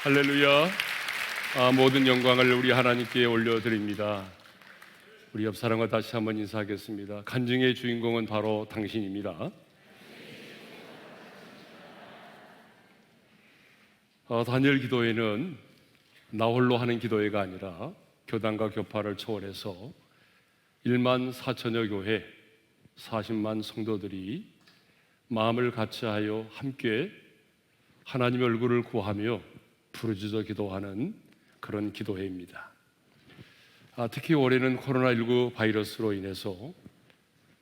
할렐루야. 모든 영광을 우리 하나님께 올려드립니다. 우리 옆 사람과 다시 한번 인사하겠습니다. 간증의 주인공은 바로 당신입니다. 다니엘 기도회는 나 홀로 하는 기도회가 아니라 교단과 교파를 초월해서 1만 4천여 교회 40만 성도들이 마음을 같이하여 함께 하나님의 얼굴을 구하며 부르짖어 기도하는 그런 기도회입니다. 특히 올해는 코로나19 바이러스로 인해서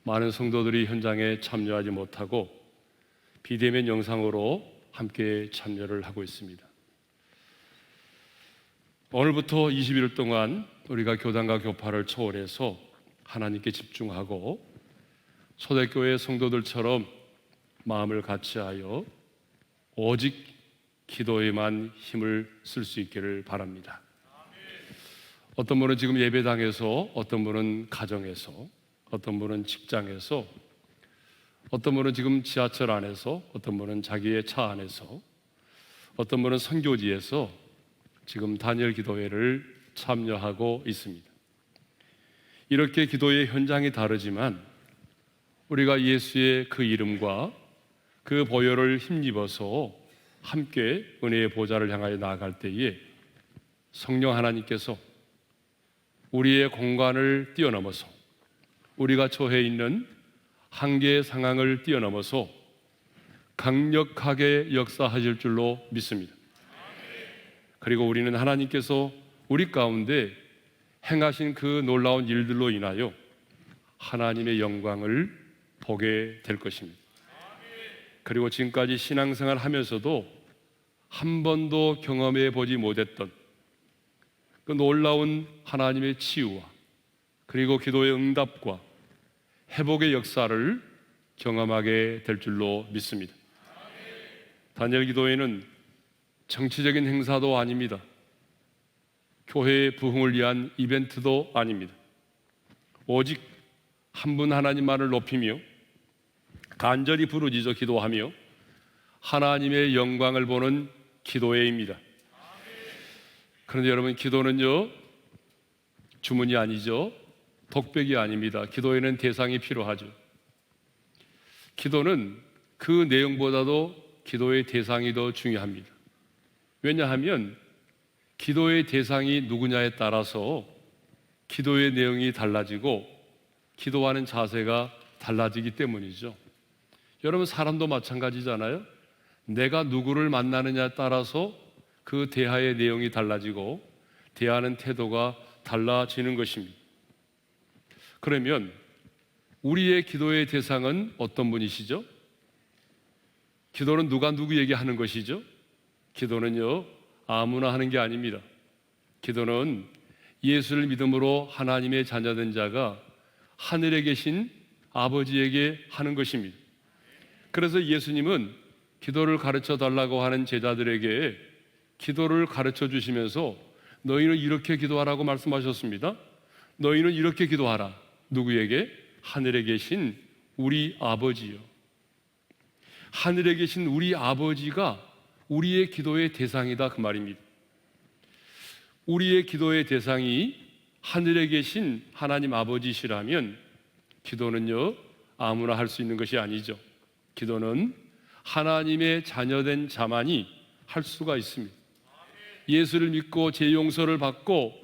많은 성도들이 현장에 참여하지 못하고 비대면 영상으로 함께 참여를 하고 있습니다. 오늘부터 20일 동안 우리가 교단과 교파를 초월해서 하나님께 집중하고 초대교회 성도들처럼 마음을 같이하여 오직 기도에만 힘을 쓸 수 있기를 바랍니다. 어떤 분은 지금 예배당에서, 어떤 분은 가정에서, 어떤 분은 직장에서, 어떤 분은 지금 지하철 안에서, 어떤 분은 자기의 차 안에서, 어떤 분은 선교지에서 지금 다니엘 기도회를 참여하고 있습니다. 이렇게 기도의 현장이 다르지만 우리가 예수의 그 이름과 그 보혈을 힘입어서 함께 은혜의 보좌를 향하여 나아갈 때에 성령 하나님께서 우리의 공간을 뛰어넘어서 우리가 처해 있는 한계의 상황을 뛰어넘어서 강력하게 역사하실 줄로 믿습니다. 그리고 우리는 하나님께서 우리 가운데 행하신 그 놀라운 일들로 인하여 하나님의 영광을 보게 될 것입니다. 그리고 지금까지 신앙생활 하면서도 한 번도 경험해 보지 못했던 그 놀라운 하나님의 치유와 그리고 기도의 응답과 회복의 역사를 경험하게 될 줄로 믿습니다. 다니엘 기도회는 정치적인 행사도 아닙니다. 교회의 부흥을 위한 이벤트도 아닙니다. 오직 한 분 하나님만을 높이며 간절히 부르짖어 기도하며 하나님의 영광을 보는 기도회입니다. 그런데 여러분, 기도는요 주문이 아니죠. 독백이 아닙니다. 기도에는 대상이 필요하죠. 기도는 그 내용보다도 기도의 대상이 더 중요합니다. 왜냐하면 기도의 대상이 누구냐에 따라서 기도의 내용이 달라지고 기도하는 자세가 달라지기 때문이죠. 여러분, 사람도 마찬가지잖아요. 내가 누구를 만나느냐에 따라서 그 대화의 내용이 달라지고 대하는 태도가 달라지는 것입니다. 그러면 우리의 기도의 대상은 어떤 분이시죠? 기도는 누가 누구에게 하는 것이죠? 기도는요 아무나 하는 게 아닙니다. 기도는 예수를 믿음으로 하나님의 자녀된 자가 하늘에 계신 아버지에게 하는 것입니다. 그래서 예수님은 기도를 가르쳐 달라고 하는 제자들에게 기도를 가르쳐 주시면서 너희는 이렇게 기도하라고 말씀하셨습니다. 너희는 이렇게 기도하라. 누구에게? 하늘에 계신 우리 아버지요. 하늘에 계신 우리 아버지가 우리의 기도의 대상이다, 그 말입니다. 우리의 기도의 대상이 하늘에 계신 하나님 아버지시라면 기도는요 아무나 할 수 있는 것이 아니죠. 기도는 하나님의 자녀된 자만이 할 수가 있습니다. 예수를 믿고 죄 용서를 받고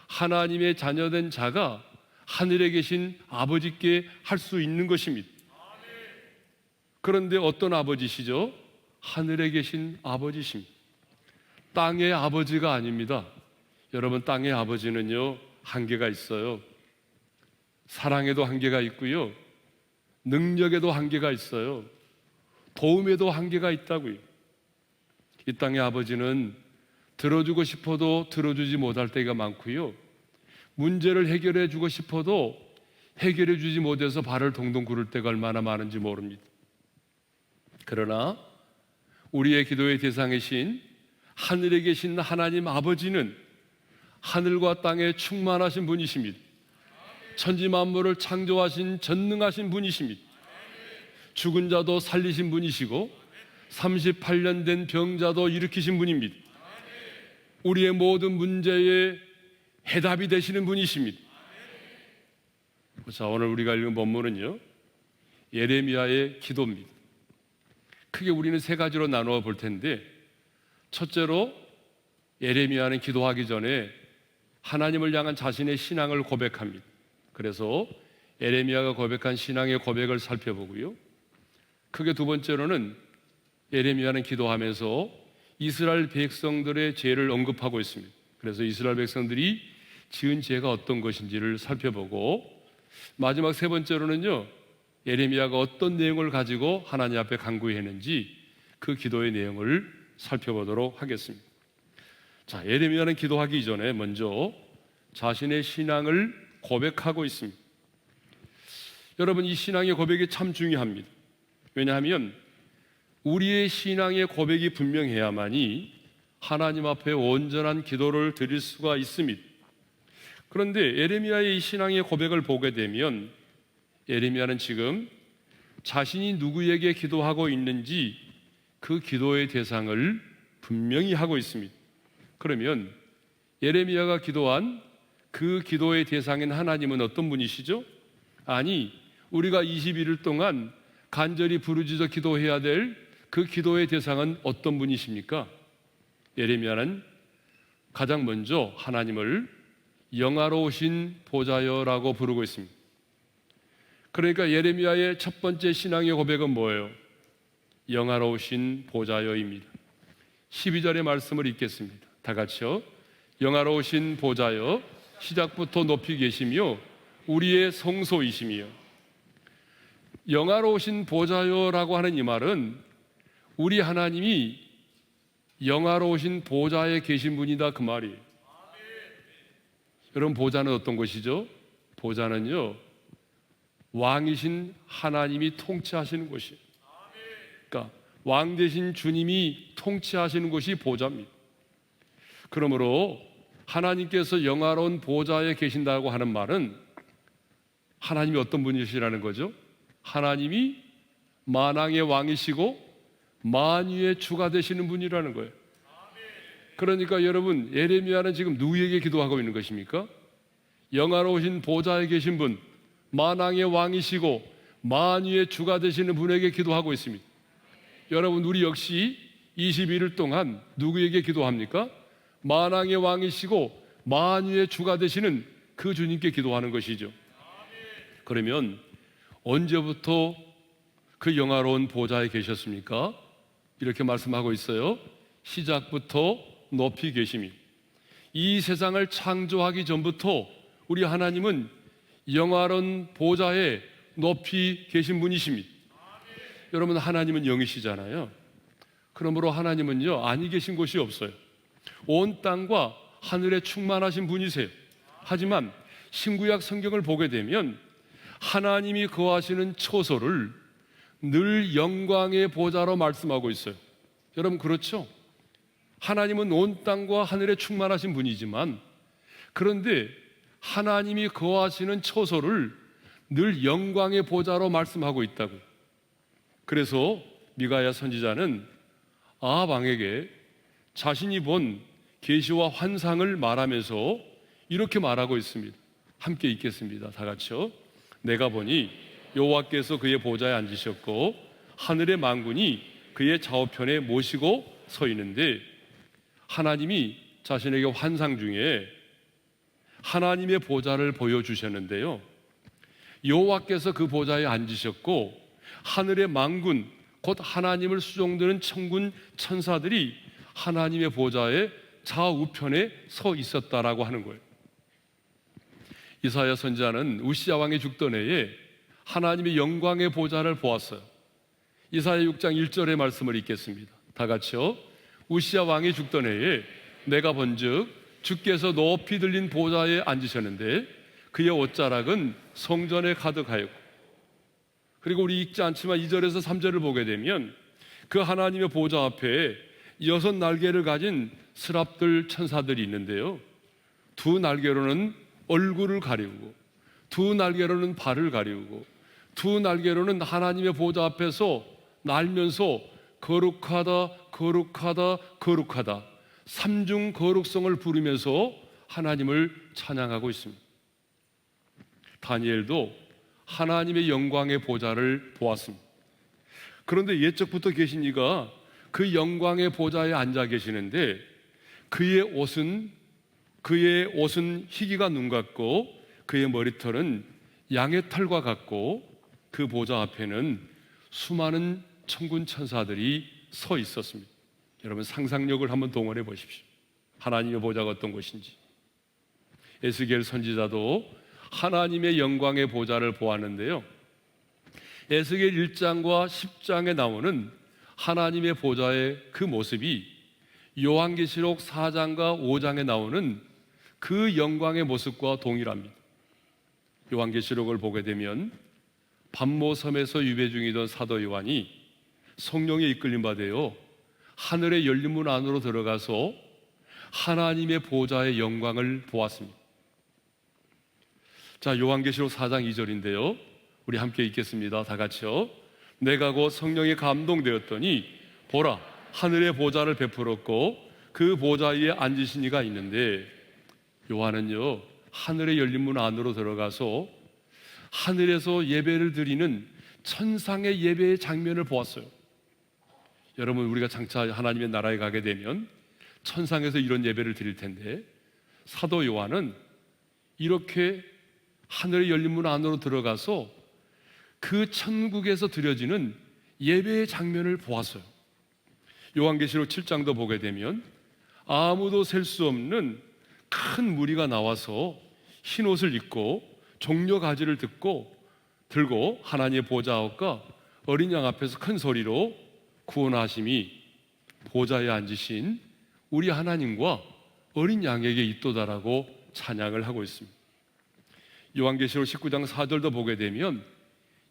하나님의 자녀된 자가 하늘에 계신 아버지께 할 수 있는 것입니다. 그런데 어떤 아버지시죠? 하늘에 계신 아버지십니다. 땅의 아버지가 아닙니다. 여러분, 땅의 아버지는요 한계가 있어요. 사랑에도 한계가 있고요, 능력에도 한계가 있어요. 도움에도 한계가 있다고요. 이 땅의 아버지는 들어주고 싶어도 들어주지 못할 때가 많고요, 문제를 해결해 주고 싶어도 해결해 주지 못해서 발을 동동 구를 때가 얼마나 많은지 모릅니다. 그러나 우리의 기도의 대상이신 하늘에 계신 하나님 아버지는 하늘과 땅에 충만하신 분이십니다. 천지 만물을 창조하신 전능하신 분이십니다. 죽은 자도 살리신 분이시고 38년 된 병자도 일으키신 분입니다. 우리의 모든 문제의 해답이 되시는 분이십니다. 자, 오늘 우리가 읽은 본문은요, 예레미야의 기도입니다. 크게 우리는 세 가지로 나누어 볼 텐데, 첫째로 예레미야는 기도하기 전에 하나님을 향한 자신의 신앙을 고백합니다. 그래서 예레미야가 고백한 신앙의 고백을 살펴보고요, 크게 두 번째로는 예레미야는 기도하면서 이스라엘 백성들의 죄를 언급하고 있습니다. 그래서 이스라엘 백성들이 지은 죄가 어떤 것인지를 살펴보고, 마지막 세 번째로는요, 예레미야가 어떤 내용을 가지고 하나님 앞에 간구했는지 그 기도의 내용을 살펴보도록 하겠습니다. 자, 예레미야는 기도하기 이전에 먼저 자신의 신앙을 고백하고 있습니다. 여러분, 이 신앙의 고백이 참 중요합니다. 왜냐하면 우리의 신앙의 고백이 분명해야만이 하나님 앞에 온전한 기도를 드릴 수가 있습니다. 그런데 예레미야의 이 신앙의 고백을 보게 되면 예레미야는 지금 자신이 누구에게 기도하고 있는지 그 기도의 대상을 분명히 하고 있습니다. 그러면 예레미야가 기도한 그 기도의 대상인 하나님은 어떤 분이시죠? 아니, 우리가 21일 동안 간절히 부르짖어 기도해야 될 그 기도의 대상은 어떤 분이십니까? 예레미야는 가장 먼저 하나님을 영화로우신 보좌여라고 부르고 있습니다. 그러니까 예레미야의 첫 번째 신앙의 고백은 뭐예요? 영화로우신 보좌여입니다. 12절의 말씀을 읽겠습니다. 다 같이요. 영화로우신 보좌여, 시작부터 높이 계시며 우리의 성소이시며. 영화로우신 보좌여라고 하는 이 말은 우리 하나님이 영화로우신 보좌에 계신 분이다, 그 말이에요. 여러분, 보좌는 어떤 것이죠? 보좌는요, 왕이신 하나님이 통치하시는 곳이에요. 그러니까 왕 되신 주님이 통치하시는 곳이 보좌입니다. 그러므로 하나님께서 영화로운 보좌에 계신다고 하는 말은 하나님이 어떤 분이시라는 거죠? 하나님이 만왕의 왕이시고 만유의 주가 되시는 분이라는 거예요. 그러니까 여러분, 예레미야는 지금 누구에게 기도하고 있는 것입니까? 영화로우신 보좌에 계신 분, 만왕의 왕이시고 만유의 주가 되시는 분에게 기도하고 있습니다. 여러분, 우리 역시 21일 동안 누구에게 기도합니까? 만왕의 왕이시고 만유의 주가 되시는 그 주님께 기도하는 것이죠. 그러면 언제부터 그 영화로운 보좌에 계셨습니까? 이렇게 말씀하고 있어요. 시작부터 높이 계심이. 이 세상을 창조하기 전부터 우리 하나님은 영화로운 보좌에 높이 계신 분이십니다. 여러분, 하나님은 영이시잖아요. 그러므로 하나님은요, 아니 계신 곳이 없어요. 온 땅과 하늘에 충만하신 분이세요. 하지만 신구약 성경을 보게 되면 하나님이 거하시는 처소를 늘 영광의 보좌로 말씀하고 있어요. 여러분, 그렇죠? 하나님은 온 땅과 하늘에 충만하신 분이지만, 그런데 하나님이 거하시는 처소를 늘 영광의 보좌로 말씀하고 있다고. 그래서 미가야 선지자는 아합 왕에게 자신이 본 계시와 환상을 말하면서 이렇게 말하고 있습니다. 함께 읽겠습니다. 다 같이요. 내가 보니 여호와께서 그의 보좌에 앉으셨고 하늘의 만군이 그의 좌우편에 모시고 서 있는데, 하나님이 자신에게 환상 중에 하나님의 보좌를 보여주셨는데요, 여호와께서 그 보좌에 앉으셨고 하늘의 만군, 곧 하나님을 수종드는 천군 천사들이 하나님의 보좌의 좌우편에 서 있었다라고 하는 거예요. 이사야 선지자는 우시야 왕이 죽던 해에 하나님의 영광의 보좌를 보았어요. 이사야 6장 1절의 말씀을 읽겠습니다. 다 같이요. 우시야 왕이 죽던 해에 내가 본즉 주께서 높이 들린 보좌에 앉으셨는데 그의 옷자락은 성전에 가득하였고, 그리고 우리 읽지 않지만 2절에서 3절을 보게 되면 그 하나님의 보좌 앞에 6 날개를 가진 스랍들 천사들이 있는데요, 2 날개로는 얼굴을 가리우고 2 날개로는 발을 가리우고 2 날개로는 하나님의 보좌 앞에서 날면서 거룩하다 거룩하다 거룩하다 삼중 거룩성을 부르면서 하나님을 찬양하고 있습니다. 다니엘도 하나님의 영광의 보좌를 보았습니다. 그런데 옛적부터 계신 이가 그 영광의 보좌에 앉아 계시는데 그의 옷은 희기가 눈 같고 그의 머리털은 양의 털과 같고 그 보좌 앞에는 수많은 천군 천사들이 서 있었습니다. 여러분 상상력을 한번 동원해 보십시오. 하나님의 보좌가 어떤 곳인지. 에스겔 선지자도 하나님의 영광의 보좌를 보았는데요, 에스겔 1장과 10장에 나오는 하나님의 보좌의 그 모습이 요한계시록 4장과 5장에 나오는 그 영광의 모습과 동일합니다. 요한계시록을 보게 되면 반모섬에서 유배 중이던 사도 요한이 성령에 이끌림 받아요 하늘의 열린 문 안으로 들어가서 하나님의 보좌의 영광을 보았습니다. 자, 요한계시록 4장 2절인데요, 우리 함께 읽겠습니다. 다 같이요. 내가 곧 성령에 감동되었더니 보라, 하늘의 보좌를 베풀었고 그 보좌 위에 앉으신 이가 있는데, 요한은요 하늘의 열린 문 안으로 들어가서 하늘에서 예배를 드리는 천상의 예배의 장면을 보았어요. 여러분, 우리가 장차 하나님의 나라에 가게 되면 천상에서 이런 예배를 드릴 텐데, 사도 요한은 이렇게 하늘의 열린 문 안으로 들어가서 그 천국에서 드려지는 예배의 장면을 보았어요. 요한계시록 7장도 보게 되면 아무도 셀 수 없는 큰 무리가 나와서 흰 옷을 입고 종려 가지를 들고 하나님의 보좌 앞과 어린 양 앞에서 큰 소리로 구원하심이 보좌에 앉으신 우리 하나님과 어린 양에게 있도다라고 찬양을 하고 있습니다. 요한계시록 19장 4절도 보게 되면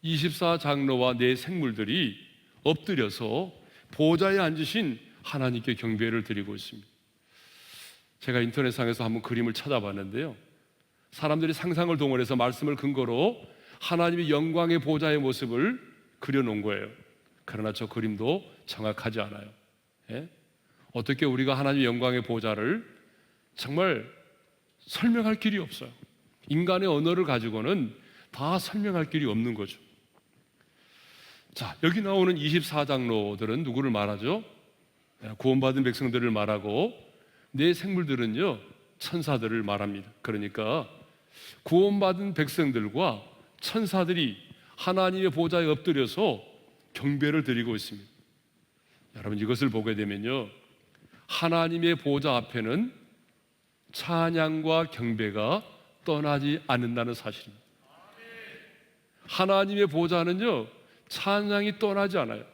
24장로와 네 생물들이 엎드려서 보좌에 앉으신 하나님께 경배를 드리고 있습니다. 제가 인터넷상에서 한번 그림을 찾아봤는데요, 사람들이 상상을 동원해서 말씀을 근거로 하나님의 영광의 보좌의 모습을 그려놓은 거예요. 그러나 저 그림도 정확하지 않아요. 예? 어떻게 우리가 하나님의 영광의 보좌를 정말 설명할 길이 없어요. 인간의 언어를 가지고는 다 설명할 길이 없는 거죠. 자, 여기 나오는 24장로들은 누구를 말하죠? 구원받은 백성들을 말하고, 네 생물들은요 천사들을 말합니다. 그러니까 구원받은 백성들과 천사들이 하나님의 보좌에 엎드려서 경배를 드리고 있습니다. 여러분, 이것을 보게 되면요, 하나님의 보좌 앞에는 찬양과 경배가 떠나지 않는다는 사실입니다. 하나님의 보좌는요 찬양이 떠나지 않아요.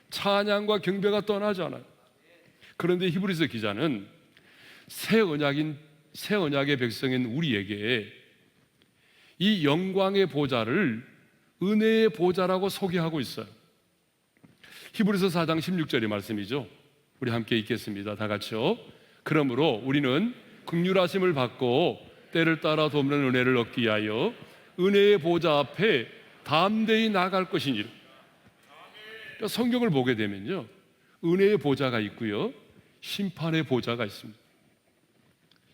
찬양과 경배가 떠나지 않아요. 그런데 히브리서 기자는 새 언약의 백성인 우리에게 이 영광의 보좌를 은혜의 보좌라고 소개하고 있어요. 히브리서 4장 16절의 말씀이죠. 우리 함께 읽겠습니다. 다 같이요. 그러므로 우리는 긍휼하심을 받고 때를 따라 돕는 은혜를 얻기 위하여 은혜의 보좌 앞에 담대히 나아갈 것이니라. 그러니까 성경을 보게 되면요, 은혜의 보좌가 있고요, 심판의 보좌가 있습니다.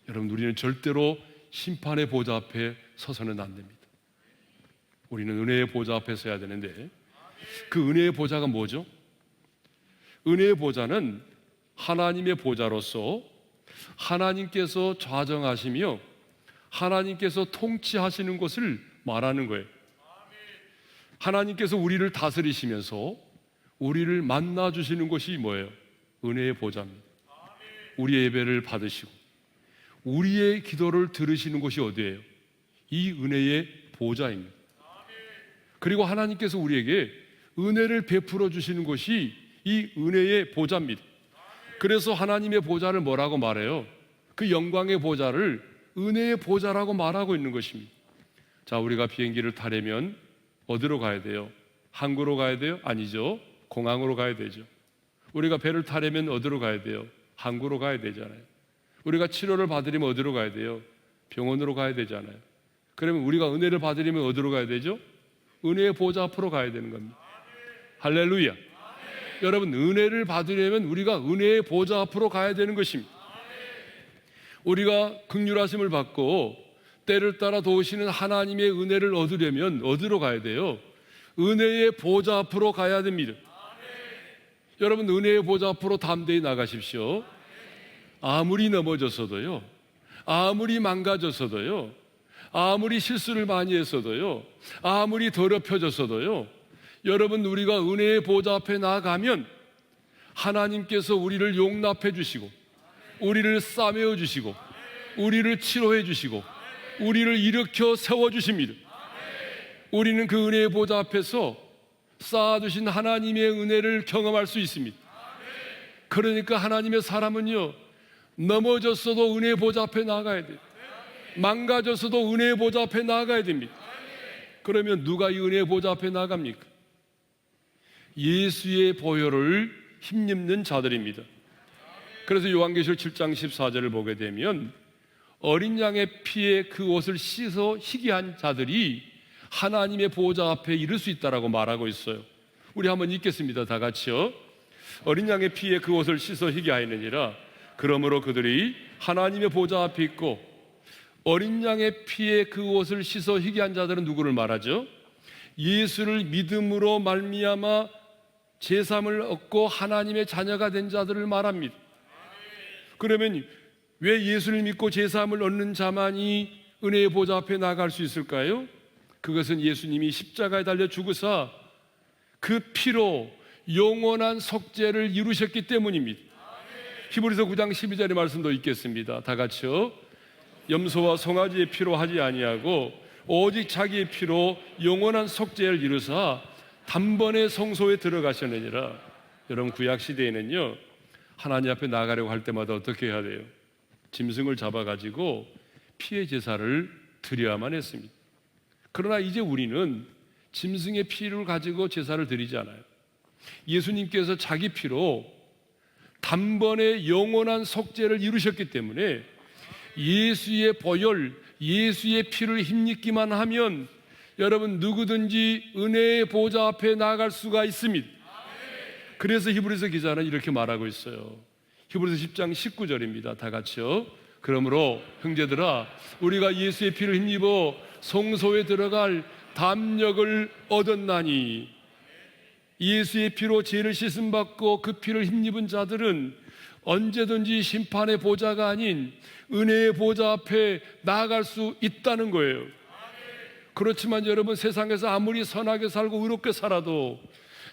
여러분, 우리는 절대로 심판의 보좌 앞에 서서는 안 됩니다. 우리는 은혜의 보좌 앞에 서야 되는데, 그 은혜의 보좌가 뭐죠? 은혜의 보좌는 하나님의 보좌로서 하나님께서 좌정하시며 하나님께서 통치하시는 것을 말하는 거예요. 하나님께서 우리를 다스리시면서 우리를 만나주시는 것이 뭐예요? 은혜의 보좌입니다. 우리의 예배를 받으시고 우리의 기도를 들으시는 곳이 어디예요? 이 은혜의 보좌입니다. 그리고 하나님께서 우리에게 은혜를 베풀어 주시는 것이 이 은혜의 보좌입니다. 그래서 하나님의 보좌를 뭐라고 말해요? 그 영광의 보좌를 은혜의 보좌라고 말하고 있는 것입니다. 자, 우리가 비행기를 타려면 어디로 가야 돼요? 항구로 가야 돼요? 아니죠. 공항으로 가야 되죠. 우리가 배를 타려면 어디로 가야 돼요? 항구로 가야 되잖아요. 우리가 치료를 받으려면 어디로 가야 돼요? 병원으로 가야 되잖아요. 그러면 우리가 은혜를 받으려면 어디로 가야 되죠? 은혜의 보좌 앞으로 가야 되는 겁니다. 할렐루야. 여러분, 은혜를 받으려면 우리가 은혜의 보좌 앞으로 가야 되는 것입니다. 우리가 긍휼하심을 받고 때를 따라 도우시는 하나님의 은혜를 얻으려면 어디로 가야 돼요? 은혜의 보좌 앞으로 가야 됩니다. 여러분, 은혜의 보좌 앞으로 담대히 나가십시오. 아무리 넘어졌어도요, 아무리 망가졌어도요, 아무리 실수를 많이 했어도요, 아무리 더럽혀졌어도요, 여러분, 우리가 은혜의 보좌 앞에 나아가면 하나님께서 우리를 용납해 주시고, 우리를 싸매어 주시고, 우리를 치료해 주시고, 우리를 일으켜 세워 주십니다. 우리는 그 은혜의 보좌 앞에서 쌓아두신 하나님의 은혜를 경험할 수 있습니다. 그러니까 하나님의 사람은요, 넘어졌어도 은혜의 보좌 앞에 나가야 돼요. 망가졌어도 은혜의 보좌 앞에 나가야 됩니다. 그러면 누가 이 은혜의 보좌 앞에 나갑니까? 예수의 보혈을 힘입는 자들입니다. 그래서 요한계시록 7장 14절을 보게 되면 어린 양의 피에 그 옷을 씻어 희귀한 자들이 하나님의 보좌 앞에 이를 수 있다라고 말하고 있어요. 우리 한번 읽겠습니다. 다 같이요. 어린 양의 피에 그 옷을 씻어 희귀하였느니라. 그러므로 그들이 하나님의 보좌 앞에 있고, 어린 양의 피에 그 옷을 씻어 희귀한 자들은 누구를 말하죠? 예수를 믿음으로 말미암아 제삼을 얻고 하나님의 자녀가 된 자들을 말합니다. 그러면 왜 예수를 믿고 제삼을 얻는 자만이 은혜의 보좌 앞에 나갈 수 있을까요? 그것은 예수님이 십자가에 달려 죽으사 그 피로 영원한 속죄를 이루셨기 때문입니다. 히브리서 9장 12절의 말씀도 읽겠습니다. 다 같이요. 염소와 송아지의 피로 하지 아니하고 오직 자기의 피로 영원한 속죄를 이루사 단번에 성소에 들어가셨느니라. 여러분, 구약 시대에는요, 하나님 앞에 나가려고 할 때마다 어떻게 해야 돼요? 짐승을 잡아가지고 피의 제사를 드려야만 했습니다. 그러나 이제 우리는 짐승의 피를 가지고 제사를 드리지 않아요. 예수님께서 자기 피로 단번에 영원한 속죄를 이루셨기 때문에 예수의 보혈, 예수의 피를 힘입기만 하면 여러분, 누구든지 은혜의 보좌 앞에 나아갈 수가 있습니다. 그래서 히브리서 기자는 이렇게 말하고 있어요. 히브리서 10장 19절입니다. 다 같이요. 그러므로 형제들아, 우리가 예수의 피를 힘입어 성소에 들어갈 담력을 얻었나니, 예수의 피로 죄를 씻음 받고 그 피를 힘입은 자들은 언제든지 심판의 보좌가 아닌 은혜의 보좌 앞에 나아갈 수 있다는 거예요. 그렇지만 여러분, 세상에서 아무리 선하게 살고 의롭게 살아도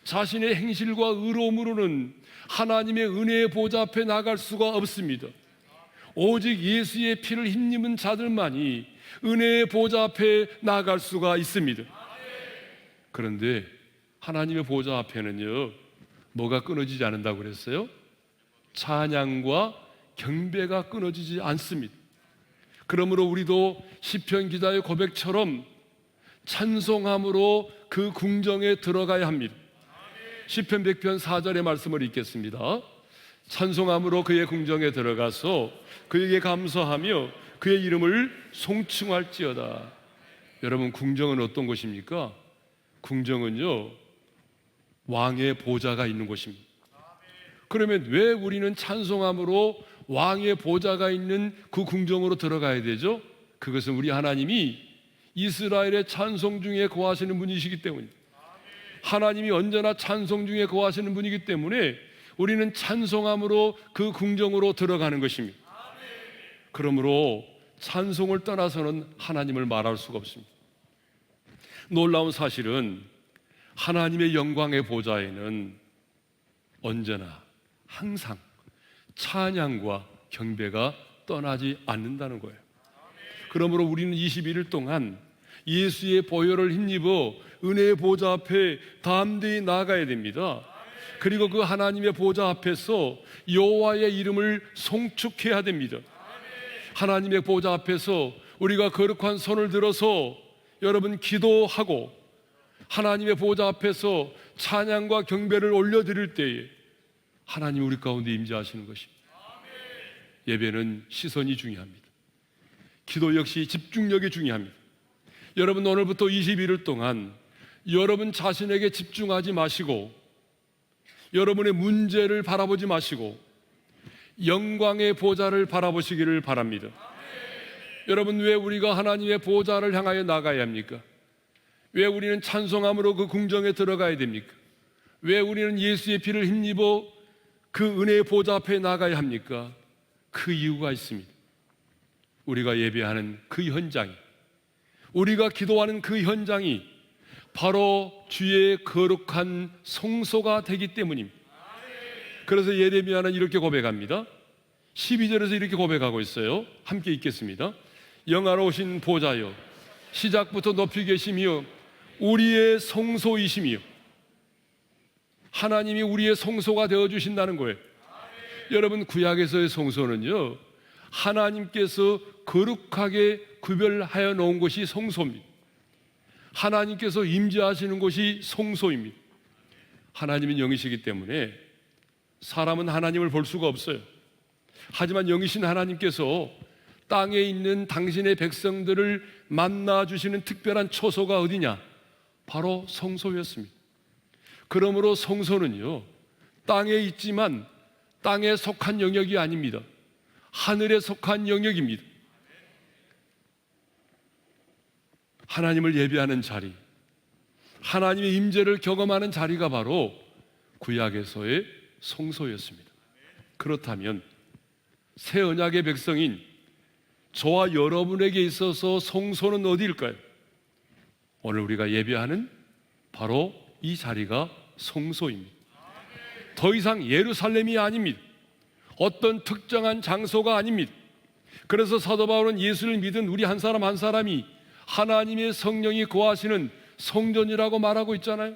자신의 행실과 의로움으로는 하나님의 은혜의 보좌 앞에 나갈 수가 없습니다. 오직 예수의 피를 힘입은 자들만이 은혜의 보좌 앞에 나갈 수가 있습니다. 그런데 하나님의 보좌 앞에는요, 뭐가 끊어지지 않는다고 그랬어요? 찬양과 경배가 끊어지지 않습니다. 그러므로 우리도 시편 기자의 고백처럼 찬송함으로 그 궁정에 들어가야 합니다. 시편 100편 4절의 말씀을 읽겠습니다. 찬송함으로 그의 궁정에 들어가서 그에게 감사하며 그의 이름을 송축할지어다. 여러분, 궁정은 어떤 곳입니까? 궁정은요, 왕의 보좌가 있는 곳입니다. 그러면 왜 우리는 찬송함으로 왕의 보좌가 있는 그 궁정으로 들어가야 되죠? 그것은 우리 하나님이 이스라엘의 찬송 중에 거하시는 분이시기 때문입니다. 하나님이 언제나 찬송 중에 거하시는 분이기 때문에 우리는 찬송함으로 그 궁정으로 들어가는 것입니다. 그러므로 찬송을 떠나서는 하나님을 말할 수가 없습니다. 놀라운 사실은 하나님의 영광의 보좌에는 언제나 항상 찬양과 경배가 떠나지 않는다는 거예요. 그러므로 우리는 21일 동안 예수의 보혈을 힘입어 은혜의 보좌 앞에 담대히 나아가야 됩니다. 그리고 그 하나님의 보좌 앞에서 여호와의 이름을 송축해야 됩니다. 하나님의 보좌 앞에서 우리가 거룩한 손을 들어서 여러분 기도하고 하나님의 보좌 앞에서 찬양과 경배를 올려드릴 때에 하나님 우리 가운데 임재하시는 것입니다. 예배는 시선이 중요합니다. 기도 역시 집중력이 중요합니다. 여러분, 오늘부터 21일 동안 여러분 자신에게 집중하지 마시고 여러분의 문제를 바라보지 마시고 영광의 보좌를 바라보시기를 바랍니다. 여러분, 왜 우리가 하나님의 보좌를 향하여 나가야 합니까? 왜 우리는 찬송함으로 그 궁정에 들어가야 됩니까? 왜 우리는 예수의 피를 힘입어 그 은혜의 보좌 앞에 나가야 합니까? 그 이유가 있습니다. 우리가 예배하는 그 현장이, 우리가 기도하는 그 현장이 바로 주의 거룩한 성소가 되기 때문입니다. 그래서 예레미야는 이렇게 고백합니다. 12절에서 이렇게 고백하고 있어요. 함께 읽겠습니다. 영화로우신 보좌여, 시작부터 높이 계시며 우리의 성소이시며, 하나님이 우리의 성소가 되어주신다는 거예요. 여러분, 구약에서의 성소는요, 하나님께서 거룩하게 구별하여 놓은 것이 성소입니다. 하나님께서 임재하시는 곳이 성소입니다. 하나님은 영이시기 때문에 사람은 하나님을 볼 수가 없어요. 하지만 영이신 하나님께서 땅에 있는 당신의 백성들을 만나주시는 특별한 처소가 어디냐? 바로 성소였습니다. 그러므로 성소는요, 땅에 있지만 땅에 속한 영역이 아닙니다. 하늘에 속한 영역입니다. 하나님을 예배하는 자리, 하나님의 임재를 경험하는 자리가 바로 구약에서의 성소였습니다. 그렇다면 새 언약의 백성인 저와 여러분에게 있어서 성소는 어디일까요? 오늘 우리가 예배하는 바로 이 자리가 성소입니다. 더 이상 예루살렘이 아닙니다. 어떤 특정한 장소가 아닙니다. 그래서 사도 바울은 예수를 믿은 우리 한 사람 한 사람이 하나님의 성령이 거하시는 성전이라고 말하고 있잖아요.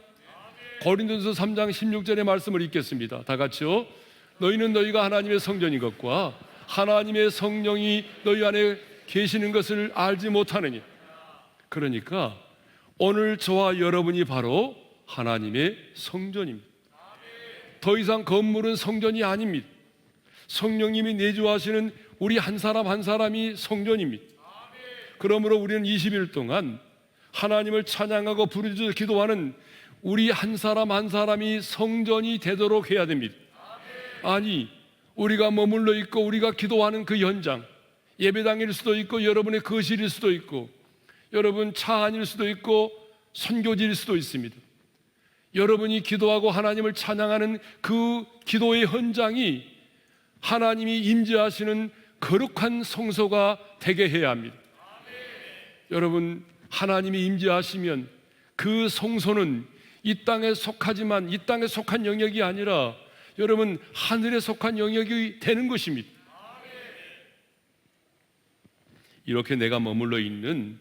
고린도전서 3장 16절의 말씀을 읽겠습니다. 다 같이요. 너희는 너희가 하나님의 성전인 것과 하나님의 성령이 너희 안에 계시는 것을 알지 못하느니. 그러니까 오늘 저와 여러분이 바로 하나님의 성전입니다. 더 이상 건물은 성전이 아닙니다. 성령님이 내주하시는 우리 한 사람 한 사람이 성전입니다. 그러므로 우리는 20일 동안 하나님을 찬양하고 부르짖어 기도하는 우리 한 사람 한 사람이 성전이 되도록 해야 됩니다. 아니, 우리가 머물러 있고 우리가 기도하는 그 현장, 예배당일 수도 있고 여러분의 거실일 수도 있고 여러분 차 안일 수도 있고 선교지일 수도 있습니다. 여러분이 기도하고 하나님을 찬양하는 그 기도의 현장이 하나님이 임재하시는 거룩한 성소가 되게 해야 합니다. 여러분, 하나님이 임재하시면 그 성소는 이 땅에 속하지만 이 땅에 속한 영역이 아니라 여러분 하늘에 속한 영역이 되는 것입니다. 이렇게 내가 머물러 있는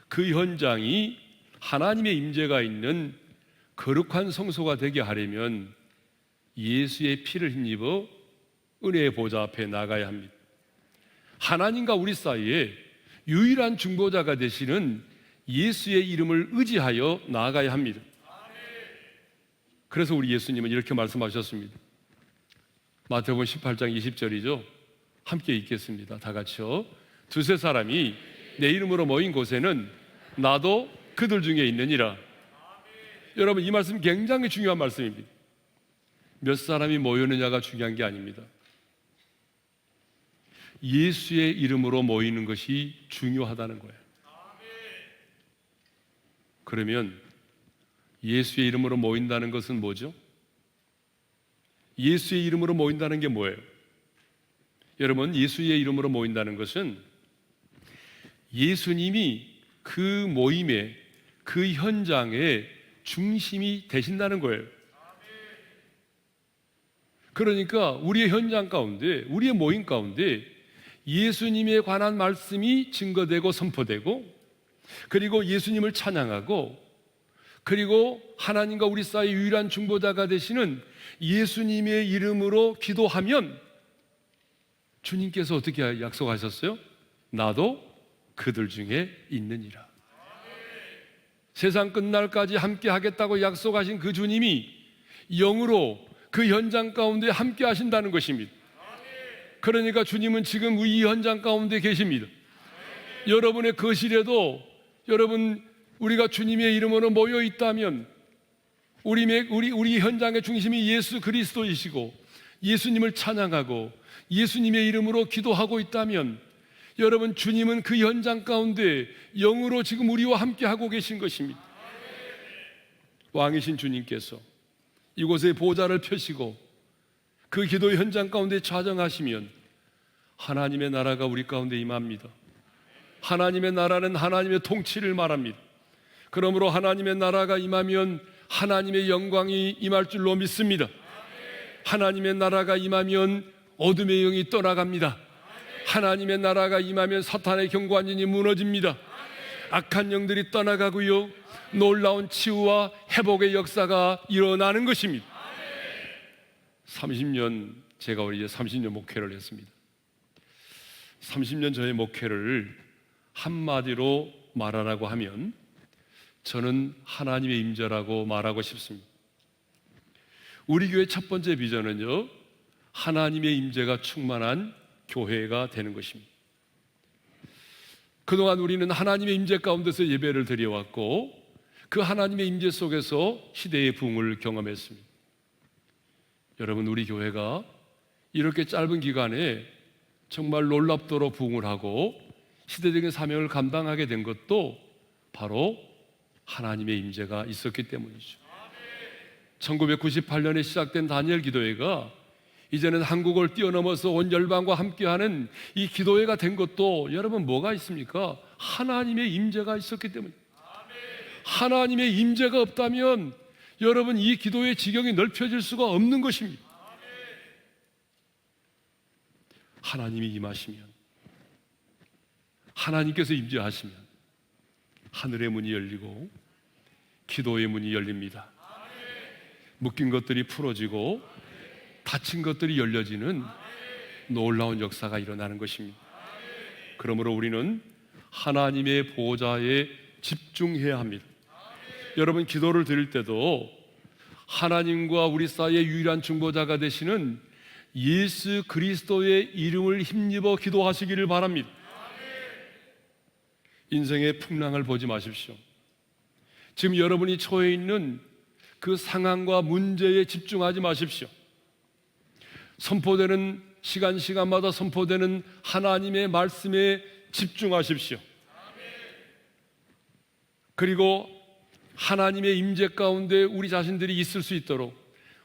그 현장이 하나님의 임재가 있는 거룩한 성소가 되게 하려면 예수의 피를 힘입어 은혜의 보좌 앞에 나가야 합니다. 하나님과 우리 사이에 유일한 중보자가 되시는 예수의 이름을 의지하여 나아가야 합니다. 그래서 우리 예수님은 이렇게 말씀하셨습니다. 마태복음 18장 20절이죠. 함께 읽겠습니다. 다 같이요. 두세 사람이 내 이름으로 모인 곳에는 나도 그들 중에 있느니라. 여러분, 이 말씀 굉장히 중요한 말씀입니다. 몇 사람이 모였느냐가 중요한 게 아닙니다. 예수의 이름으로 모이는 것이 중요하다는 거예요. 그러면 예수의 이름으로 모인다는 것은 뭐죠? 예수의 이름으로 모인다는 게 뭐예요? 여러분, 예수의 이름으로 모인다는 것은 예수님이 그 모임의 그 현장의 중심이 되신다는 거예요. 그러니까 우리의 현장 가운데, 우리의 모임 가운데 예수님에 관한 말씀이 증거되고 선포되고, 그리고 예수님을 찬양하고, 그리고 하나님과 우리 사이 유일한 중보자가 되시는 예수님의 이름으로 기도하면 주님께서 어떻게 약속하셨어요? 나도 그들 중에 있느니라. 세상 끝날까지 함께 하겠다고 약속하신 그 주님이 영으로 그 현장 가운데 함께 하신다는 것입니다. 그러니까 주님은 지금 이 현장 가운데 계십니다. 여러분의 거실에도 여러분 우리가 주님의 이름으로 모여 있다면 우리 현장의 중심이 예수 그리스도이시고 예수님을 찬양하고 예수님의 이름으로 기도하고 있다면 여러분, 주님은 그 현장 가운데 영으로 지금 우리와 함께 하고 계신 것입니다. 왕이신 주님께서 이곳에 보좌를 펴시고 그 기도 현장 가운데 좌정하시면 하나님의 나라가 우리 가운데 임합니다. 하나님의 나라는 하나님의 통치를 말합니다. 그러므로 하나님의 나라가 임하면 하나님의 영광이 임할 줄로 믿습니다. 하나님의 나라가 임하면 어둠의 영이 떠나갑니다. 하나님의 나라가 임하면 사탄의 경관진이 무너집니다. 악한 영들이 떠나가고요, 놀라운 치유와 회복의 역사가 일어나는 것입니다. 30년, 제가 이제 30년 목회를 했습니다. 30년 전의 목회를 한마디로 말하라고 하면 저는 하나님의 임재라고 말하고 싶습니다. 우리 교회 첫 번째 비전은요, 하나님의 임재가 충만한 교회가 되는 것입니다. 그동안 우리는 하나님의 임재 가운데서 예배를 드려왔고 그 하나님의 임재 속에서 시대의 부흥을 경험했습니다. 여러분, 우리 교회가 이렇게 짧은 기간에 정말 놀랍도록 부흥을 하고 시대적인 사명을 감당하게 된 것도 바로 하나님의 임재가 있었기 때문이죠. 1998년에 시작된 다니엘 기도회가 이제는 한국을 뛰어넘어서 온 열방과 함께하는 이 기도회가 된 것도 여러분 뭐가 있습니까? 하나님의 임재가 있었기 때문입니다. 하나님의 임재가 없다면 여러분 이 기도의 지경이 넓혀질 수가 없는 것입니다. 하나님이 임하시면, 하나님께서 임재하시면 하늘의 문이 열리고 기도의 문이 열립니다. 묶인 것들이 풀어지고 닫힌 것들이 열려지는 놀라운 역사가 일어나는 것입니다. 그러므로 우리는 하나님의 보좌에 집중해야 합니다. 여러분, 기도를 드릴 때도 하나님과 우리 사이의 유일한 중보자가 되시는 예수 그리스도의 이름을 힘입어 기도하시기를 바랍니다. 인생의 풍랑을 보지 마십시오. 지금 여러분이 처해 있는 그 상황과 문제에 집중하지 마십시오. 선포되는 시간마다 선포되는 하나님의 말씀에 집중하십시오. 그리고 하나님의 임재 가운데 우리 자신들이 있을 수 있도록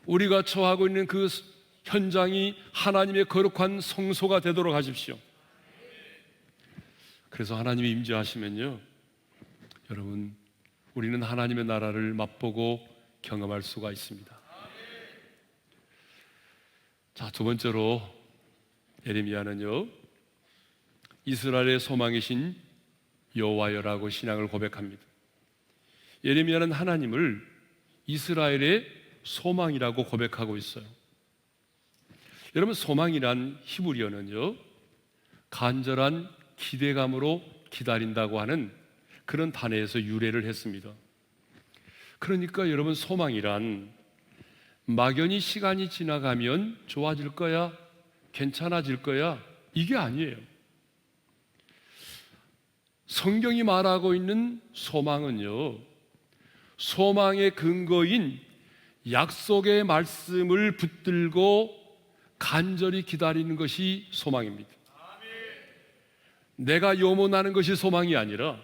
우리가 처하고 있는 그 현장이 하나님의 거룩한 성소가 되도록 하십시오. 그래서 하나님이 임재하시면요, 여러분, 우리는 하나님의 나라를 맛보고 경험할 수가 있습니다. 자, 두 번째로 예레미야는요, 이스라엘의 소망이신 여호와여라고 신앙을 고백합니다. 예레미야는 하나님을 이스라엘의 소망이라고 고백하고 있어요. 여러분, 소망이란 히브리어는요, 간절한 기대감으로 기다린다고 하는 그런 단어에서 유래를 했습니다. 그러니까 여러분, 소망이란 막연히 시간이 지나가면 좋아질 거야, 괜찮아질 거야, 이게 아니에요. 성경이 말하고 있는 소망은요, 소망의 근거인 약속의 말씀을 붙들고 간절히 기다리는 것이 소망입니다. 내가 염원하는 것이 소망이 아니라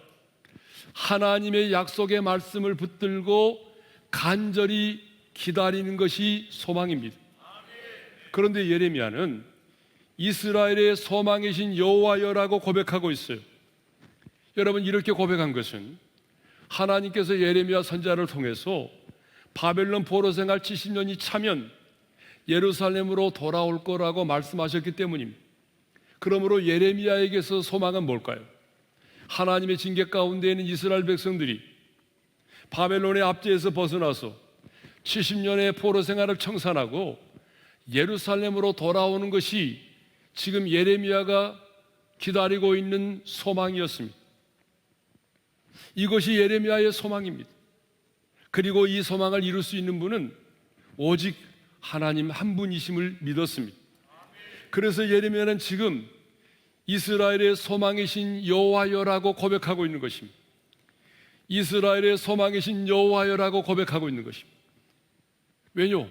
하나님의 약속의 말씀을 붙들고 간절히 기다리는 것이 소망입니다. 그런데 예레미야는 이스라엘의 소망이신 여호와여라고 고백하고 있어요. 여러분, 이렇게 고백한 것은 하나님께서 예레미야 선지자를 통해서 바벨론 포로 생활 70년이 차면 예루살렘으로 돌아올 거라고 말씀하셨기 때문입니다. 그러므로 예레미야에게서 소망은 뭘까요? 하나님의 징계 가운데 있는 이스라엘 백성들이 바벨론의 압제에서 벗어나서 70년의 포로 생활을 청산하고 예루살렘으로 돌아오는 것이 지금 예레미야가 기다리고 있는 소망이었습니다. 이것이 예레미야의 소망입니다. 그리고 이 소망을 이룰 수 있는 분은 오직 하나님 한 분이심을 믿었습니다. 그래서 예레미야는 지금 이스라엘의 소망이신 여호와여라고 고백하고 있는 것입니다. 이스라엘의 소망이신 여호와여라고 고백하고 있는 것입니다. 왜냐?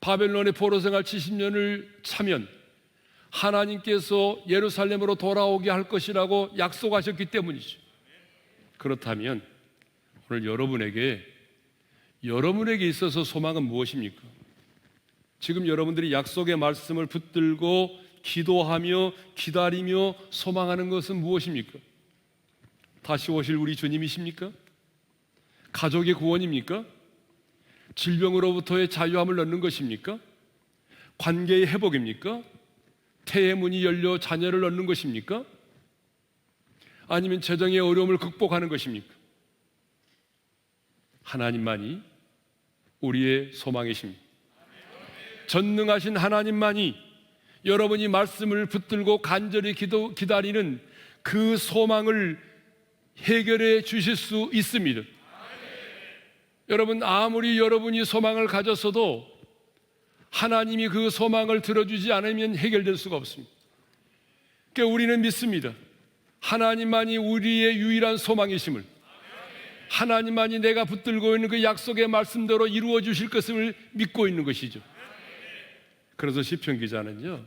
바벨론의 포로 생활 70년을 차면 하나님께서 예루살렘으로 돌아오게 할 것이라고 약속하셨기 때문이죠. 그렇다면 오늘 여러분에게 있어서 소망은 무엇입니까? 지금 여러분들이 약속의 말씀을 붙들고 기도하며 기다리며 소망하는 것은 무엇입니까? 다시 오실 우리 주님이십니까? 가족의 구원입니까? 질병으로부터의 자유함을 얻는 것입니까? 관계의 회복입니까? 태의 문이 열려 자녀를 얻는 것입니까? 아니면 재정의 어려움을 극복하는 것입니까? 하나님만이 우리의 소망이십니다. 전능하신 하나님만이 여러분이 말씀을 붙들고 간절히 기다리는 그 소망을 해결해 주실 수 있습니다. 여러분, 아무리 여러분이 소망을 가졌어도 하나님이 그 소망을 들어주지 않으면 해결될 수가 없습니다. 그러니까 우리는 믿습니다. 하나님만이 우리의 유일한 소망이심을, 하나님만이 내가 붙들고 있는 그 약속의 말씀대로 이루어 주실 것을 믿고 있는 것이죠. 그래서 시편 기자는요,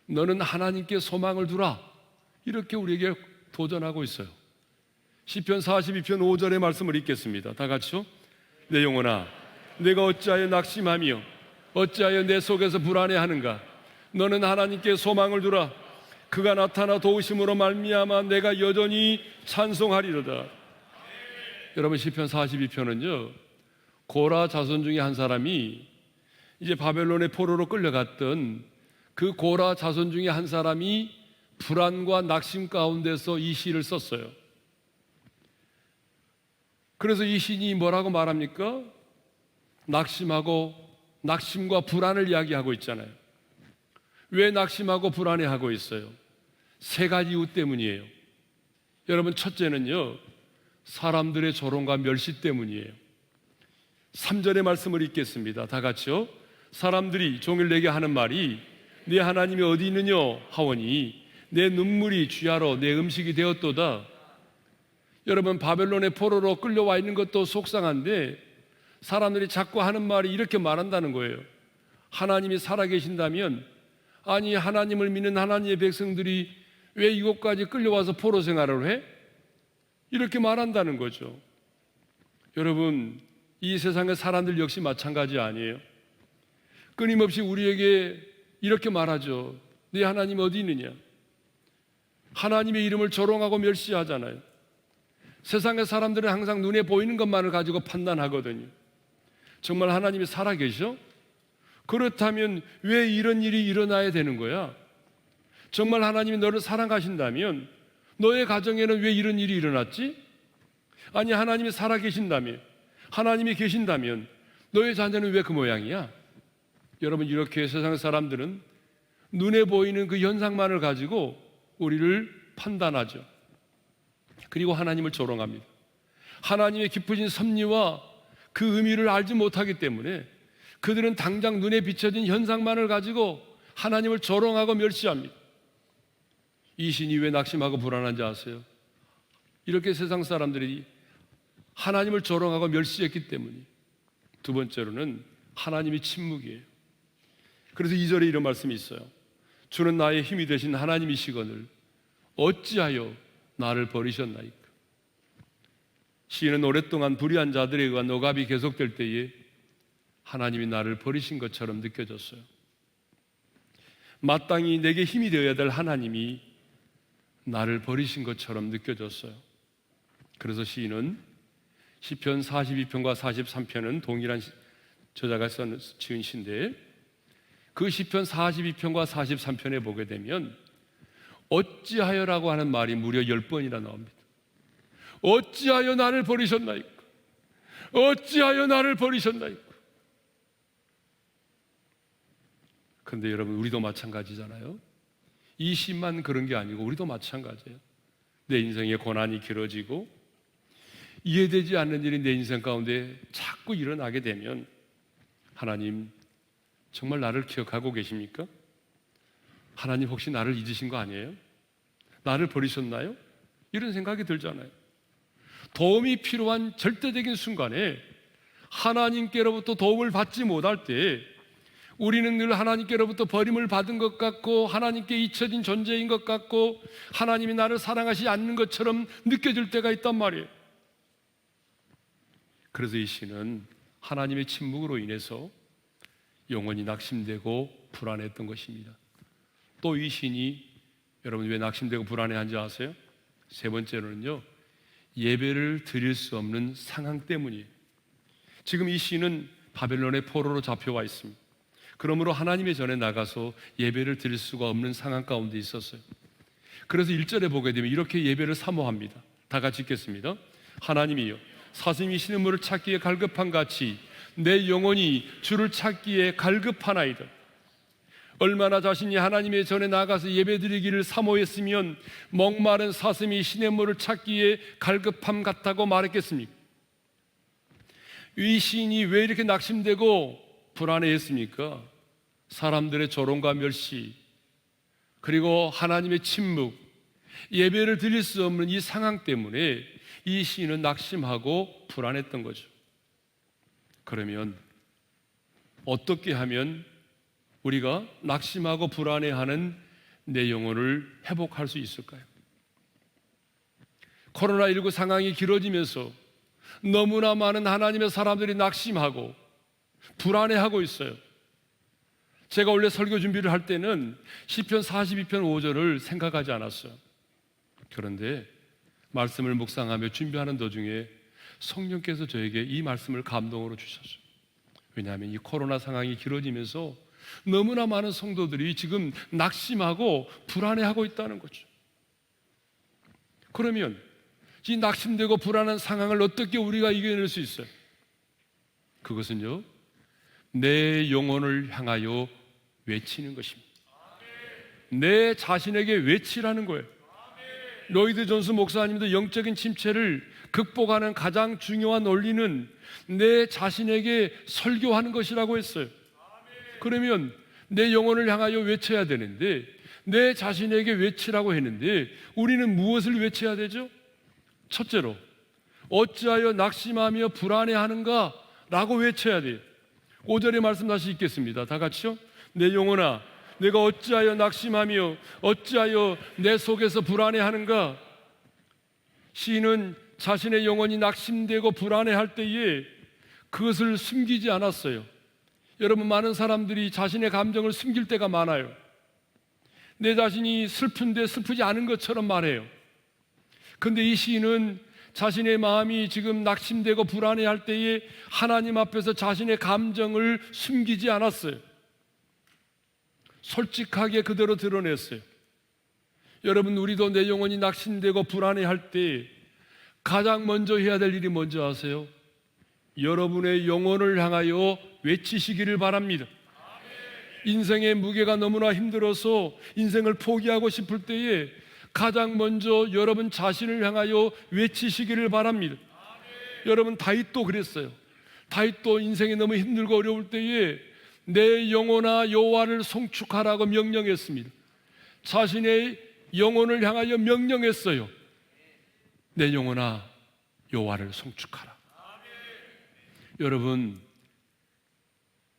너는 하나님께 소망을 두라, 이렇게 우리에게 도전하고 있어요. 시편 42편 5절의 말씀을 읽겠습니다. 다 같이요. 내 영혼아, 내가 어찌하여 낙심하며 어찌하여 내 속에서 불안해하는가? 너는 하나님께 소망을 두라. 그가 나타나 도우심으로 말미암아 내가 여전히 찬송하리로다. 여러분, 시편 42편은요, 고라 자손 중에 한 사람이 이제 바벨론의 포로로 끌려갔던 그 고라 자손 중에 한 사람이 불안과 낙심 가운데서 이 시를 썼어요. 그래서 이 시인이 뭐라고 말합니까? 낙심과 불안을 이야기하고 있잖아요. 왜 낙심하고 불안해하고 있어요? 세 가지 이유 때문이에요. 여러분, 첫째는요, 사람들의 조롱과 멸시 때문이에요. 3절의 말씀을 읽겠습니다. 다 같이요. 사람들이 종일 내게 하는 말이 네 하나님이 어디 있느냐 하오니 내 눈물이 주야로 내 음식이 되었도다. 여러분, 바벨론의 포로로 끌려와 있는 것도 속상한데 사람들이 자꾸 하는 말이 이렇게 말한다는 거예요. 하나님이 살아계신다면, 아니 하나님을 믿는 하나님의 백성들이 왜 이곳까지 끌려와서 포로 생활을 해? 이렇게 말한다는 거죠. 여러분, 이 세상의 사람들 역시 마찬가지 아니에요? 끊임없이 우리에게 이렇게 말하죠. 네 하나님 어디 있느냐? 하나님의 이름을 조롱하고 멸시하잖아요. 세상의 사람들은 항상 눈에 보이는 것만을 가지고 판단하거든요. 정말 하나님이 살아계셔? 그렇다면 왜 이런 일이 일어나야 되는 거야? 정말 하나님이 너를 사랑하신다면 너의 가정에는 왜 이런 일이 일어났지? 아니, 하나님이 살아계신다면, 하나님이 계신다면 너의 자녀는 왜 그 모양이야? 여러분, 이렇게 세상 사람들은 눈에 보이는 그 현상만을 가지고 우리를 판단하죠. 그리고 하나님을 조롱합니다. 하나님의 깊으신 섭리와 그 의미를 알지 못하기 때문에 그들은 당장 눈에 비춰진 현상만을 가지고 하나님을 조롱하고 멸시합니다. 이 신이 왜 낙심하고 불안한지 아세요? 이렇게 세상 사람들이 하나님을 조롱하고 멸시했기 때문이에요. 두 번째로는 하나님이 침묵이에요. 그래서 2절에 이런 말씀이 있어요. 주는 나의 힘이 되신 하나님이시거늘 어찌하여 나를 버리셨나이까? 시인은 오랫동안 불의한 자들에 의한 억압이 계속될 때에 하나님이 나를 버리신 것처럼 느껴졌어요. 마땅히 내게 힘이 되어야 될 하나님이 나를 버리신 것처럼 느껴졌어요. 그래서 시인은 시편 42편과 43편은 동일한 저자가 지은 시인데, 그 시편 42편과 43편에 보게 되면 어찌하여라고 하는 말이 무려 10번이나 나옵니다. 어찌하여 나를 버리셨나이까? 어찌하여 나를 버리셨나이까? 그런데 여러분, 우리도 마찬가지잖아요. 이 시만 그런 게 아니고 우리도 마찬가지예요. 내 인생의 고난이 길어지고 이해되지 않는 일이 내 인생 가운데 자꾸 일어나게 되면, 하나님 정말 나를 기억하고 계십니까? 하나님 혹시 나를 잊으신 거 아니에요? 나를 버리셨나요? 이런 생각이 들잖아요. 도움이 필요한 절대적인 순간에 하나님께로부터 도움을 받지 못할 때 우리는 늘 하나님께로부터 버림을 받은 것 같고 하나님께 잊혀진 존재인 것 같고 하나님이 나를 사랑하지 않는 것처럼 느껴질 때가 있단 말이에요. 그래서 이 시는 하나님의 침묵으로 인해서 영혼이 낙심되고 불안했던 것입니다. 또 이 시인이 여러분 왜 낙심되고 불안해한지 아세요? 세 번째로는요, 예배를 드릴 수 없는 상황 때문이에요. 지금 이 시인은 바벨론의 포로로 잡혀와 있습니다. 그러므로 하나님의 전에 나가서 예배를 드릴 수가 없는 상황 가운데 있었어요. 그래서 1절에 보게 되면 이렇게 예배를 사모합니다. 다 같이 읽겠습니다. 하나님이여, 사슴이 신음물을 찾기에 갈급한 같이 내 영혼이 주를 찾기에 갈급하나이다. 얼마나 자신이 하나님의 전에 나가서 예배드리기를 사모했으면 목마른 사슴이 시냇물을 찾기에 갈급함 같다고 말했겠습니까? 이 시인이 왜 이렇게 낙심되고 불안해했습니까? 사람들의 조롱과 멸시, 그리고 하나님의 침묵, 예배를 드릴 수 없는 이 상황 때문에 이 시인은 낙심하고 불안했던 거죠. 그러면 어떻게 하면 우리가 낙심하고 불안해하는 내 영혼을 회복할 수 있을까요? 코로나19 상황이 길어지면서 너무나 많은 하나님의 사람들이 낙심하고 불안해하고 있어요. 제가 원래 설교 준비를 할 때는 시편 42편 5절을 생각하지 않았어요. 그런데 말씀을 묵상하며 준비하는 도중에 성령께서 저에게 이 말씀을 감동으로 주셨어요. 왜냐하면 이 코로나 상황이 길어지면서 너무나 많은 성도들이 지금 낙심하고 불안해하고 있다는 거죠. 그러면 이 낙심되고 불안한 상황을 어떻게 우리가 이겨낼 수 있어요? 그것은요, 내 영혼을 향하여 외치는 것입니다. 내 자신에게 외치라는 거예요. 로이드 존스 목사님도 영적인 침체를 극복하는 가장 중요한 원리는 내 자신에게 설교하는 것이라고 했어요. 그러면 내 영혼을 향하여 외쳐야 되는데, 내 자신에게 외치라고 했는데 우리는 무엇을 외쳐야 되죠? 첫째로, 어찌하여 낙심하며 불안해하는가? 라고 외쳐야 돼요. 5절의 말씀 다시 읽겠습니다. 다 같이요. 내 영혼아, 내가 어찌하여 낙심하며 어찌하여 내 속에서 불안해하는가? 시인은 자신의 영혼이 낙심되고 불안해할 때에 그것을 숨기지 않았어요. 여러분, 많은 사람들이 자신의 감정을 숨길 때가 많아요. 내 자신이 슬픈데 슬프지 않은 것처럼 말해요. 그런데 이 시인은 자신의 마음이 지금 낙심되고 불안해할 때에 하나님 앞에서 자신의 감정을 숨기지 않았어요. 솔직하게 그대로 드러냈어요. 여러분, 우리도 내 영혼이 낙심되고 불안해할 때 가장 먼저 해야 될 일이 뭔지 아세요? 여러분의 영혼을 향하여 외치시기를 바랍니다. 인생의 무게가 너무나 힘들어서 인생을 포기하고 싶을 때에 가장 먼저 여러분 자신을 향하여 외치시기를 바랍니다. 여러분, 다윗도 그랬어요. 다윗도 인생이 너무 힘들고 어려울 때에 내 영혼아 여호와를 송축하라고 명령했습니다. 자신의 영혼을 향하여 명령했어요. 내 영혼아 여호와를 송축하라. 여러분,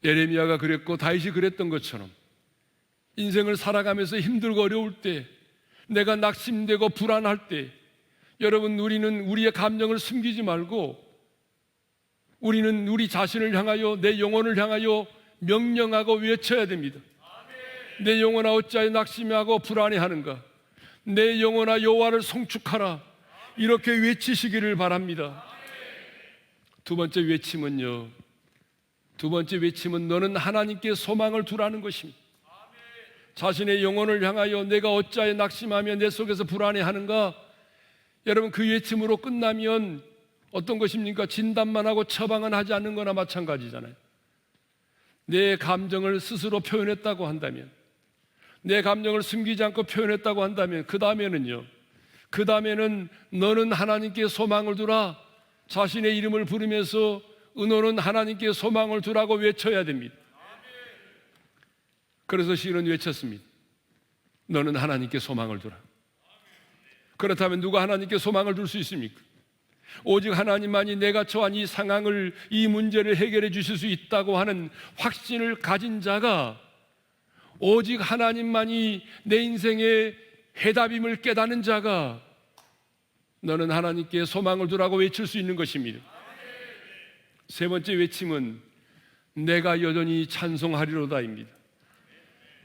예레미야가 그랬고 다윗이 그랬던 것처럼 인생을 살아가면서 힘들고 어려울 때, 내가 낙심되고 불안할 때, 여러분, 우리는 우리의 감정을 숨기지 말고 우리는 우리 자신을 향하여, 내 영혼을 향하여 명령하고 외쳐야 됩니다. 내 영혼아 어찌하여 낙심하고 불안해하는가? 내 영혼아 여호와를 송축하라. 이렇게 외치시기를 바랍니다. 두 번째 외침은요, 두 번째 외침은 너는 하나님께 소망을 두라는 것입니다. 자신의 영혼을 향하여 내가 어찌하여 낙심하며 내 속에서 불안해하는가? 여러분, 그 외침으로 끝나면 어떤 것입니까? 진단만 하고 처방은 하지 않는 거나 마찬가지잖아요. 내 감정을 스스로 표현했다고 한다면, 내 감정을 숨기지 않고 표현했다고 한다면 그 다음에는 너는 하나님께 소망을 두라. 자신의 이름을 부르면서 너는 하나님께 소망을 두라고 외쳐야 됩니다. 그래서 시인은 외쳤습니다. 너는 하나님께 소망을 두라. 그렇다면 누가 하나님께 소망을 둘 수 있습니까? 오직 하나님만이 내가 처한 이 상황을, 이 문제를 해결해 주실 수 있다고 하는 확신을 가진 자가, 오직 하나님만이 내 인생의 해답임을 깨닫는 자가 너는 하나님께 소망을 두라고 외칠 수 있는 것입니다. 세 번째 외침은 내가 여전히 찬송하리로다입니다.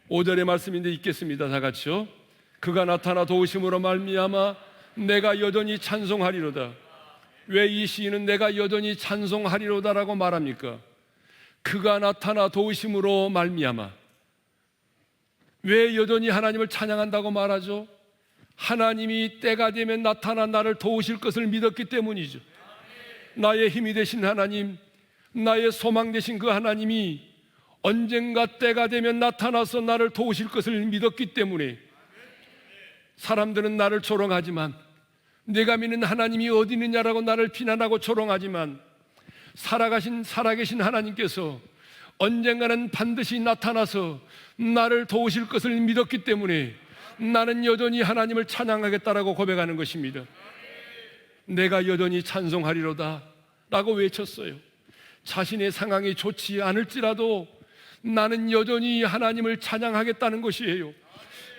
5절의 말씀인데 읽겠습니다. 다 같이요. 그가 나타나 도우심으로 말미암아 내가 여전히 찬송하리로다. 왜 이 시인은 내가 여전히 찬송하리로다라고 말합니까? 그가 나타나 도우심으로 말미암아. 왜 여전히 하나님을 찬양한다고 말하죠? 하나님이 때가 되면 나타나 나를 도우실 것을 믿었기 때문이죠. 나의 힘이 되신 하나님, 나의 소망 되신 그 하나님이 언젠가 때가 되면 나타나서 나를 도우실 것을 믿었기 때문에 사람들은 나를 조롱하지만, 내가 믿는 하나님이 어디 있느냐라고 나를 비난하고 조롱하지만, 살아계신 하나님께서 언젠가는 반드시 나타나서 나를 도우실 것을 믿었기 때문에 나는 여전히 하나님을 찬양하겠다라고 고백하는 것입니다. 내가 여전히 찬송하리로다 라고 외쳤어요. 자신의 상황이 좋지 않을지라도 나는 여전히 하나님을 찬양하겠다는 것이에요.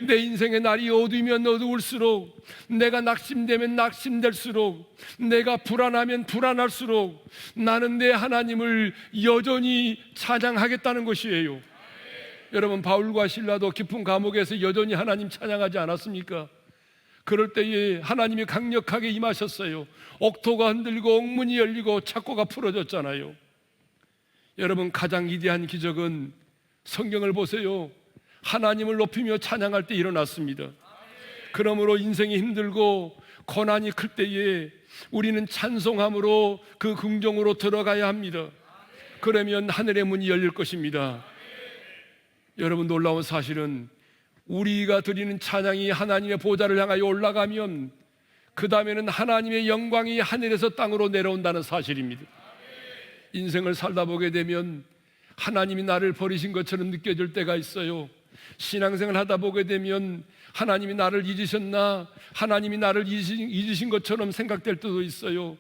내 인생의 날이 어두우면 어두울수록, 내가 낙심되면 낙심될수록, 내가 불안하면 불안할수록 나는 내 하나님을 여전히 찬양하겠다는 것이에요. 여러분, 바울과 실라도 깊은 감옥에서 여전히 하나님 찬양하지 않았습니까? 그럴 때에 하나님이 강력하게 임하셨어요. 옥토가 흔들고 옥문이 열리고 착고가 풀어졌잖아요. 여러분, 가장 위대한 기적은 성경을 보세요. 하나님을 높이며 찬양할 때 일어났습니다. 그러므로 인생이 힘들고 고난이 클 때에 우리는 찬송함으로 그 긍정으로 들어가야 합니다. 그러면 하늘의 문이 열릴 것입니다. 여러분, 놀라운 사실은 우리가 드리는 찬양이 하나님의 보좌를 향하여 올라가면 그 다음에는 하나님의 영광이 하늘에서 땅으로 내려온다는 사실입니다. 인생을 살다 보게 되면 하나님이 나를 버리신 것처럼 느껴질 때가 있어요. 신앙생활 하다 보게 되면 하나님이 나를 잊으셨나, 하나님이 나를 잊으신 것처럼 생각될 때도 있어요.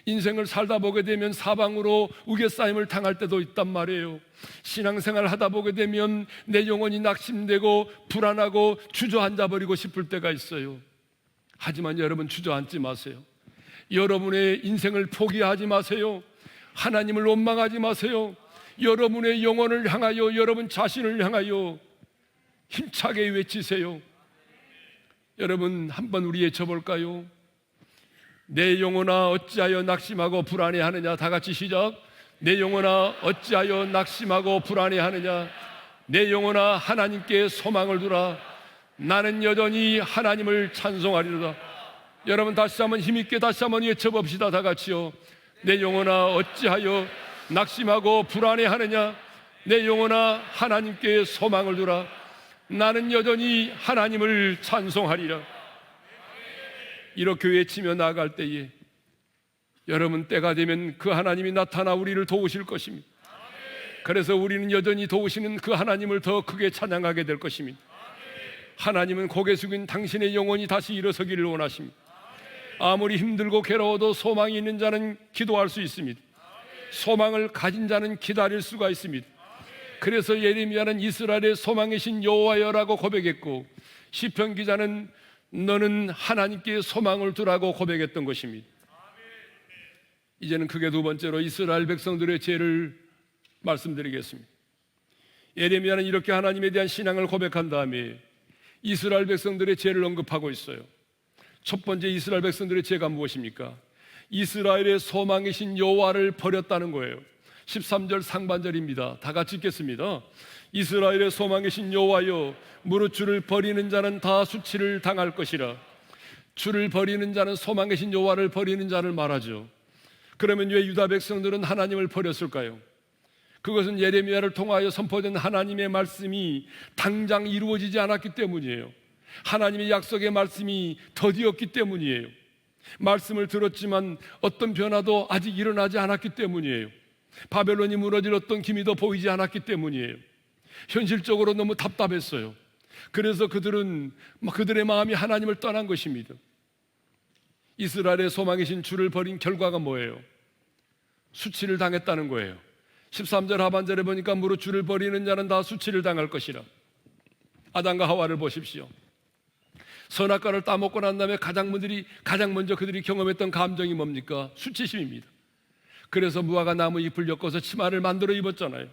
인생을 살다 보게 되면 사방으로 우겨싸임을 당할 때도 있단 말이에요. 신앙생활 하다 보게 되면 내 영혼이 낙심되고 불안하고 주저앉아 버리고 싶을 때가 있어요. 하지만 여러분, 주저앉지 마세요. 여러분의 인생을 포기하지 마세요. 하나님을 원망하지 마세요. 여러분의 영혼을 향하여, 여러분 자신을 향하여 힘차게 외치세요. 여러분, 한번 우리 외쳐볼까요? 내 영혼아 어찌하여 낙심하고 불안해하느냐. 다 같이 시작. 내 영혼아 어찌하여 낙심하고 불안해하느냐. 내 영혼아 하나님께 소망을 두라. 나는 여전히 하나님을 찬송하리로다. 여러분, 다시 한번 힘있게 다시 한번 외쳐봅시다. 다 같이요. 내 영혼아 어찌하여 낙심하고 불안해하느냐. 내 영혼아 하나님께 소망을 두라. 나는 여전히 하나님을 찬송하리라. 이렇게 외치며 나아갈 때에 여러분, 때가 되면 그 하나님이 나타나 우리를 도우실 것입니다. 그래서 우리는 여전히 도우시는 그 하나님을 더 크게 찬양하게 될 것입니다. 하나님은 고개 숙인 당신의 영혼이 다시 일어서기를 원하십니다. 아무리 힘들고 괴로워도 소망이 있는 자는 기도할 수 있습니다. 소망을 가진 자는 기다릴 수가 있습니다. 그래서 예레미야는 이스라엘의 소망이신 여호와여라고 고백했고, 시편 기자는 너는 하나님께 소망을 두라고 고백했던 것입니다. 이제는 크게 두 번째로 이스라엘 백성들의 죄를 말씀드리겠습니다. 예레미야는 이렇게 하나님에 대한 신앙을 고백한 다음에 이스라엘 백성들의 죄를 언급하고 있어요. 첫 번째, 이스라엘 백성들의 죄가 무엇입니까? 이스라엘의 소망이신 여호와를 버렸다는 거예요. 13절 상반절입니다. 다 같이 읽겠습니다. 이스라엘의 소망이신 여호와여, 무릇 주를 버리는 자는 다 수치를 당할 것이라. 주를 버리는 자는, 소망이신 여호와를 버리는 자를 말하죠. 그러면 왜 유다 백성들은 하나님을 버렸을까요? 그것은 예레미야를 통하여 선포된 하나님의 말씀이 당장 이루어지지 않았기 때문이에요. 하나님의 약속의 말씀이 더디었기 때문이에요. 말씀을 들었지만 어떤 변화도 아직 일어나지 않았기 때문이에요. 바벨론이 무너질 어떤 기미도 보이지 않았기 때문이에요. 현실적으로 너무 답답했어요. 그래서 그들의 마음이 하나님을 떠난 것입니다. 이스라엘의 소망이신 주를 버린 결과가 뭐예요? 수치를 당했다는 거예요. 13절 하반절에 보니까 무릇 주를 버리는 자는 다 수치를 당할 것이라. 아담과 하와를 보십시오. 선악과를 따먹고 난 다음에 가장 먼저 그들이 경험했던 감정이 뭡니까? 수치심입니다. 그래서 무화과 나무 잎을 엮어서 치마를 만들어 입었잖아요.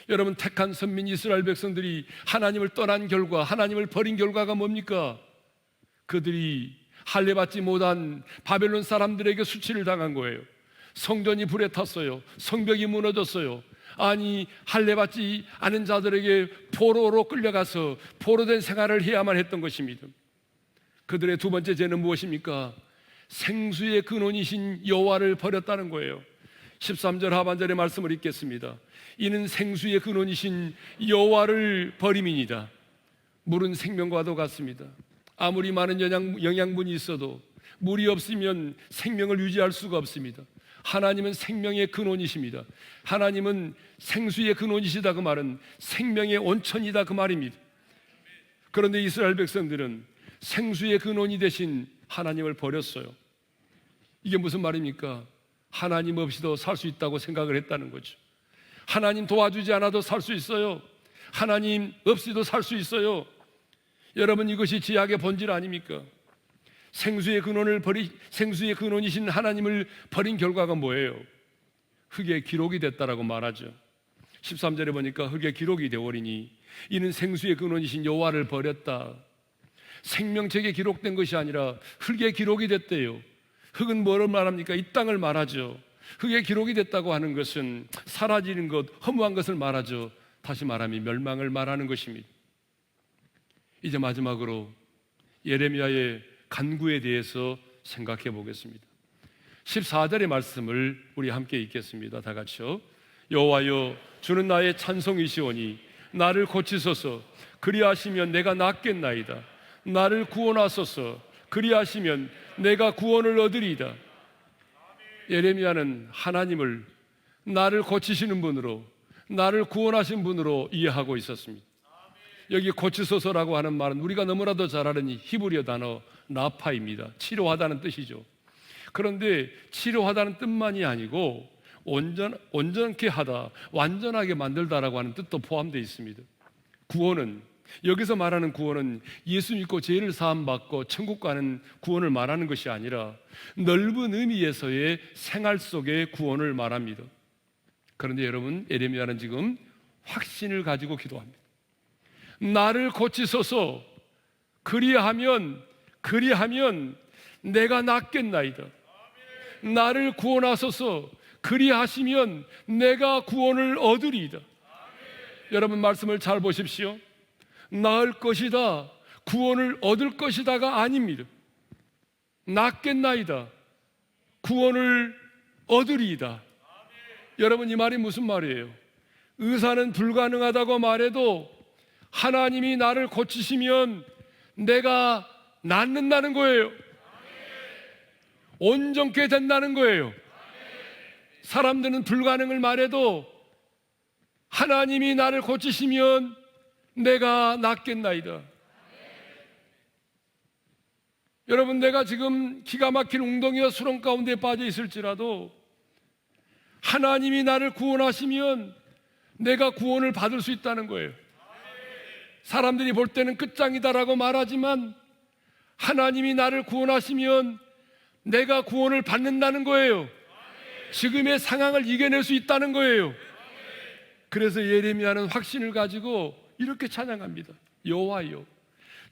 여러분, 택한 선민 이스라엘 백성들이 하나님을 떠난 결과, 하나님을 버린 결과가 뭡니까? 그들이 할례받지 못한 바벨론 사람들에게 수치를 당한 거예요. 성전이 불에 탔어요. 성벽이 무너졌어요. 아니, 할례받지 않은 자들에게 포로로 끌려가서 포로된 생활을 해야만 했던 것입니다. 그들의 두 번째 죄는 무엇입니까? 생수의 근원이신 여호와를 버렸다는 거예요. 13절 하반절의 말씀을 읽겠습니다. 이는 생수의 근원이신 여호와를 버림이니이다. 물은 생명과도 같습니다. 아무리 많은 영양분이 있어도 물이 없으면 생명을 유지할 수가 없습니다. 하나님은 생명의 근원이십니다. 하나님은 생수의 근원이시다, 그 말은 생명의 온천이다, 그 말입니다. 그런데 이스라엘 백성들은 생수의 근원이 되신 하나님을 버렸어요. 이게 무슨 말입니까? 하나님 없이도 살 수 있다고 생각을 했다는 거죠. 하나님 도와주지 않아도 살 수 있어요. 하나님 없이도 살 수 있어요. 여러분, 이것이 지약의 본질 아닙니까? 생수의 근원이신 하나님을 버린 결과가 뭐예요? 흙에 기록이 됐다라고 말하죠. 13절에 보니까 흙에 기록이 되어오리니 이는 생수의 근원이신 여호와를 버렸다. 생명책에 기록된 것이 아니라 흙에 기록이 됐대요. 흙은 뭐를 말합니까? 이 땅을 말하죠. 흙에 기록이 됐다고 하는 것은 사라지는 것, 허무한 것을 말하죠. 다시 말하면 멸망을 말하는 것입니다. 이제 마지막으로 예레미야의 간구에 대해서 생각해 보겠습니다. 14절의 말씀을 우리 함께 읽겠습니다. 다 같이요. 여호와여, 주는 나의 찬송이시오니 나를 고치소서. 그리하시면 내가 낫겠나이다. 나를 구원하소서. 그리하시면 내가 구원을 얻으리이다. 예레미야는 하나님을 나를 고치시는 분으로, 나를 구원하신 분으로 이해하고 있었습니다. 여기 고치소서라고 하는 말은 우리가 너무나도 잘 아는 이 히브리어 단어 라파입니다. 치료하다는 뜻이죠. 그런데 치료하다는 뜻만이 아니고 온전케 하다, 완전하게 만들다라고 하는 뜻도 포함되어 있습니다. 구원은, 여기서 말하는 구원은 예수 믿고 죄를 사함받고 천국 가는 구원을 말하는 것이 아니라 넓은 의미에서의 생활 속의 구원을 말합니다. 그런데 여러분, 예레미야는 지금 확신을 가지고 기도합니다. 나를 고치소서. 그리하면 내가 낫겠나이다. 나를 구원하소서. 그리하시면 내가 구원을 얻으리이다. 여러분, 말씀을 잘 보십시오. 나을 것이다, 구원을 얻을 것이다가 아닙니다. 낫겠나이다, 구원을 얻으리이다. 여러분, 이 말이 무슨 말이에요? 의사는 불가능하다고 말해도 하나님이 나를 고치시면 내가 낫는다는 거예요. 온전케 된다는 거예요. 사람들은 불가능을 말해도 하나님이 나를 고치시면 내가 낫겠나이다. 여러분, 내가 지금 기가 막힌 웅덩이와 수렁 가운데 빠져 있을지라도 하나님이 나를 구원하시면 내가 구원을 받을 수 있다는 거예요. 사람들이 볼 때는 끝장이다라고 말하지만 하나님이 나를 구원하시면 내가 구원을 받는다는 거예요. 지금의 상황을 이겨낼 수 있다는 거예요. 그래서 예레미야는 확신을 가지고 이렇게 찬양합니다. 여호와여,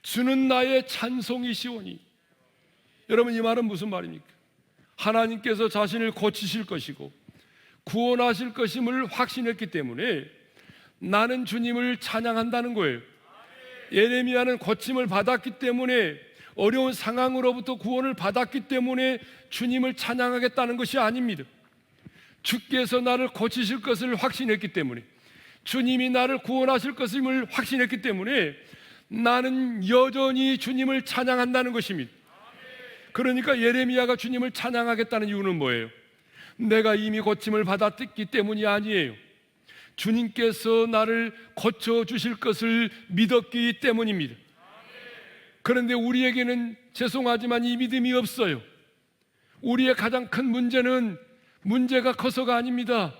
주는 나의 찬송이시오니. 여러분, 이 말은 무슨 말입니까? 하나님께서 자신을 고치실 것이고 구원하실 것임을 확신했기 때문에 나는 주님을 찬양한다는 거예요. 예레미야는 고침을 받았기 때문에, 어려운 상황으로부터 구원을 받았기 때문에 주님을 찬양하겠다는 것이 아닙니다. 주께서 나를 고치실 것을 확신했기 때문에, 주님이 나를 구원하실 것임을 확신했기 때문에 나는 여전히 주님을 찬양한다는 것입니다. 그러니까 예레미야가 주님을 찬양하겠다는 이유는 뭐예요? 내가 이미 고침을 받았기 때문이 아니에요. 주님께서 나를 고쳐주실 것을 믿었기 때문입니다. 그런데 우리에게는 죄송하지만 이 믿음이 없어요. 우리의 가장 큰 문제는 문제가 커서가 아닙니다.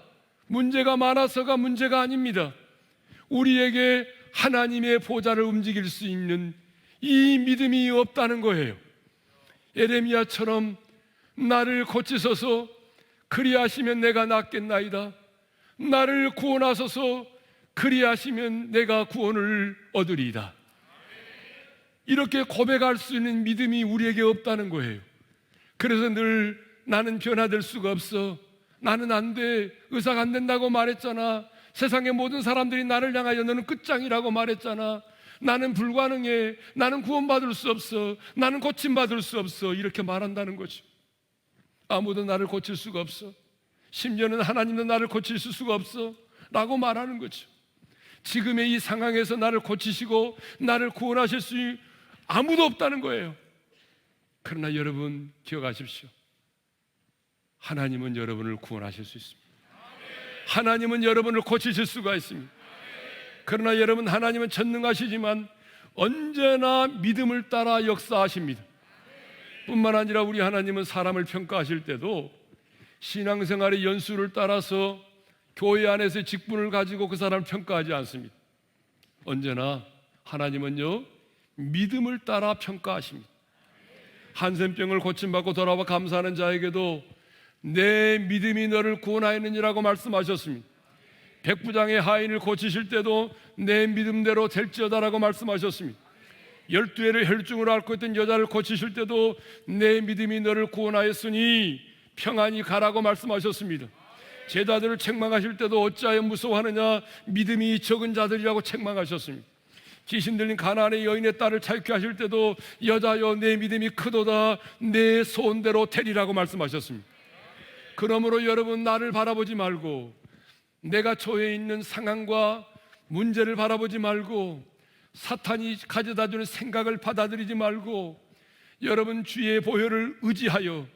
문제가 많아서가 문제가 아닙니다. 우리에게 하나님의 보좌를 움직일 수 있는 이 믿음이 없다는 거예요. 에레미야처럼 나를 고치소서, 그리하시면 내가 낫겠나이다. 나를 구원하소서, 그리하시면 내가 구원을 얻으리이다. 이렇게 고백할 수 있는 믿음이 우리에게 없다는 거예요. 그래서 늘 나는 변화될 수가 없어, 나는 안 돼, 의사가 안 된다고 말했잖아, 세상의 모든 사람들이 나를 향하여 너는 끝장이라고 말했잖아, 나는 불가능해, 나는 구원받을 수 없어, 나는 고침받을 수 없어, 이렇게 말한다는 거죠. 아무도 나를 고칠 수가 없어, 심지어는 하나님도 나를 고칠 수가 없어 라고 말하는 거죠. 지금의 이 상황에서 나를 고치시고 나를 구원하실 수 아무도 없다는 거예요. 그러나 여러분 기억하십시오. 하나님은 여러분을 구원하실 수 있습니다. 하나님은 여러분을 고치실 수가 있습니다. 그러나 여러분, 하나님은 전능하시지만 언제나 믿음을 따라 역사하십니다. 뿐만 아니라 우리 하나님은 사람을 평가하실 때도 신앙생활의 연수를 따라서 교회 안에서의 직분을 가지고 그 사람을 평가하지 않습니다. 언제나 하나님은요, 믿음을 따라 평가하십니다. 한센병을 고침받고 돌아와 감사하는 자에게도 내 믿음이 너를 구원하였느니라고 말씀하셨습니다. 백부장의 하인을 고치실 때도 내 믿음대로 될지어다라고 말씀하셨습니다. 12해를 혈중으로 앓고 있던 여자를 고치실 때도 내 믿음이 너를 구원하였으니 평안히 가라고 말씀하셨습니다. 제자들을 책망하실 때도 어찌하여 무서워하느냐, 믿음이 적은 자들이라고 책망하셨습니다. 귀신 들린 가나안의 여인의 딸을 자유케 하실 때도 여자여 내 믿음이 크도다, 내 소원대로 되리라고 말씀하셨습니다. 그러므로 여러분, 나를 바라보지 말고 내가 처해 있는 상황과 문제를 바라보지 말고 사탄이 가져다주는 생각을 받아들이지 말고 여러분, 주의 보혈을 의지하여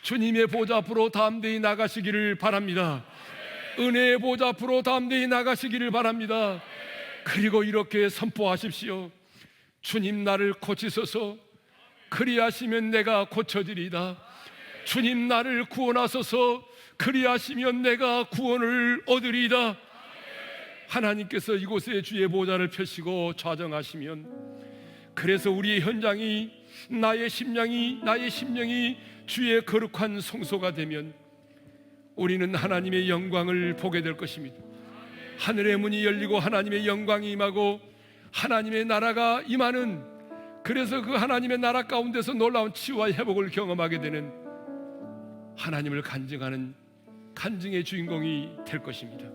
주님의 보좌 앞으로 담대히 나가시기를 바랍니다. 은혜의 보좌 앞으로 담대히 나가시기를 바랍니다. 그리고 이렇게 선포하십시오. 주님, 나를 고치소서, 그리하시면 내가 고쳐지리이다. 주님, 나를 구원하소서, 그리하시면 내가 구원을 얻으리이다. 하나님께서 이곳에 주의 보좌를 펴시고 좌정하시면, 그래서 우리의 현장이, 나의 심령이 주의 거룩한 성소가 되면 우리는 하나님의 영광을 보게 될 것입니다. 하늘의 문이 열리고 하나님의 영광이 임하고 하나님의 나라가 임하는, 그래서 그 하나님의 나라 가운데서 놀라운 치유와 회복을 경험하게 되는 하나님을 간증하는 간증의 주인공이 될 것입니다.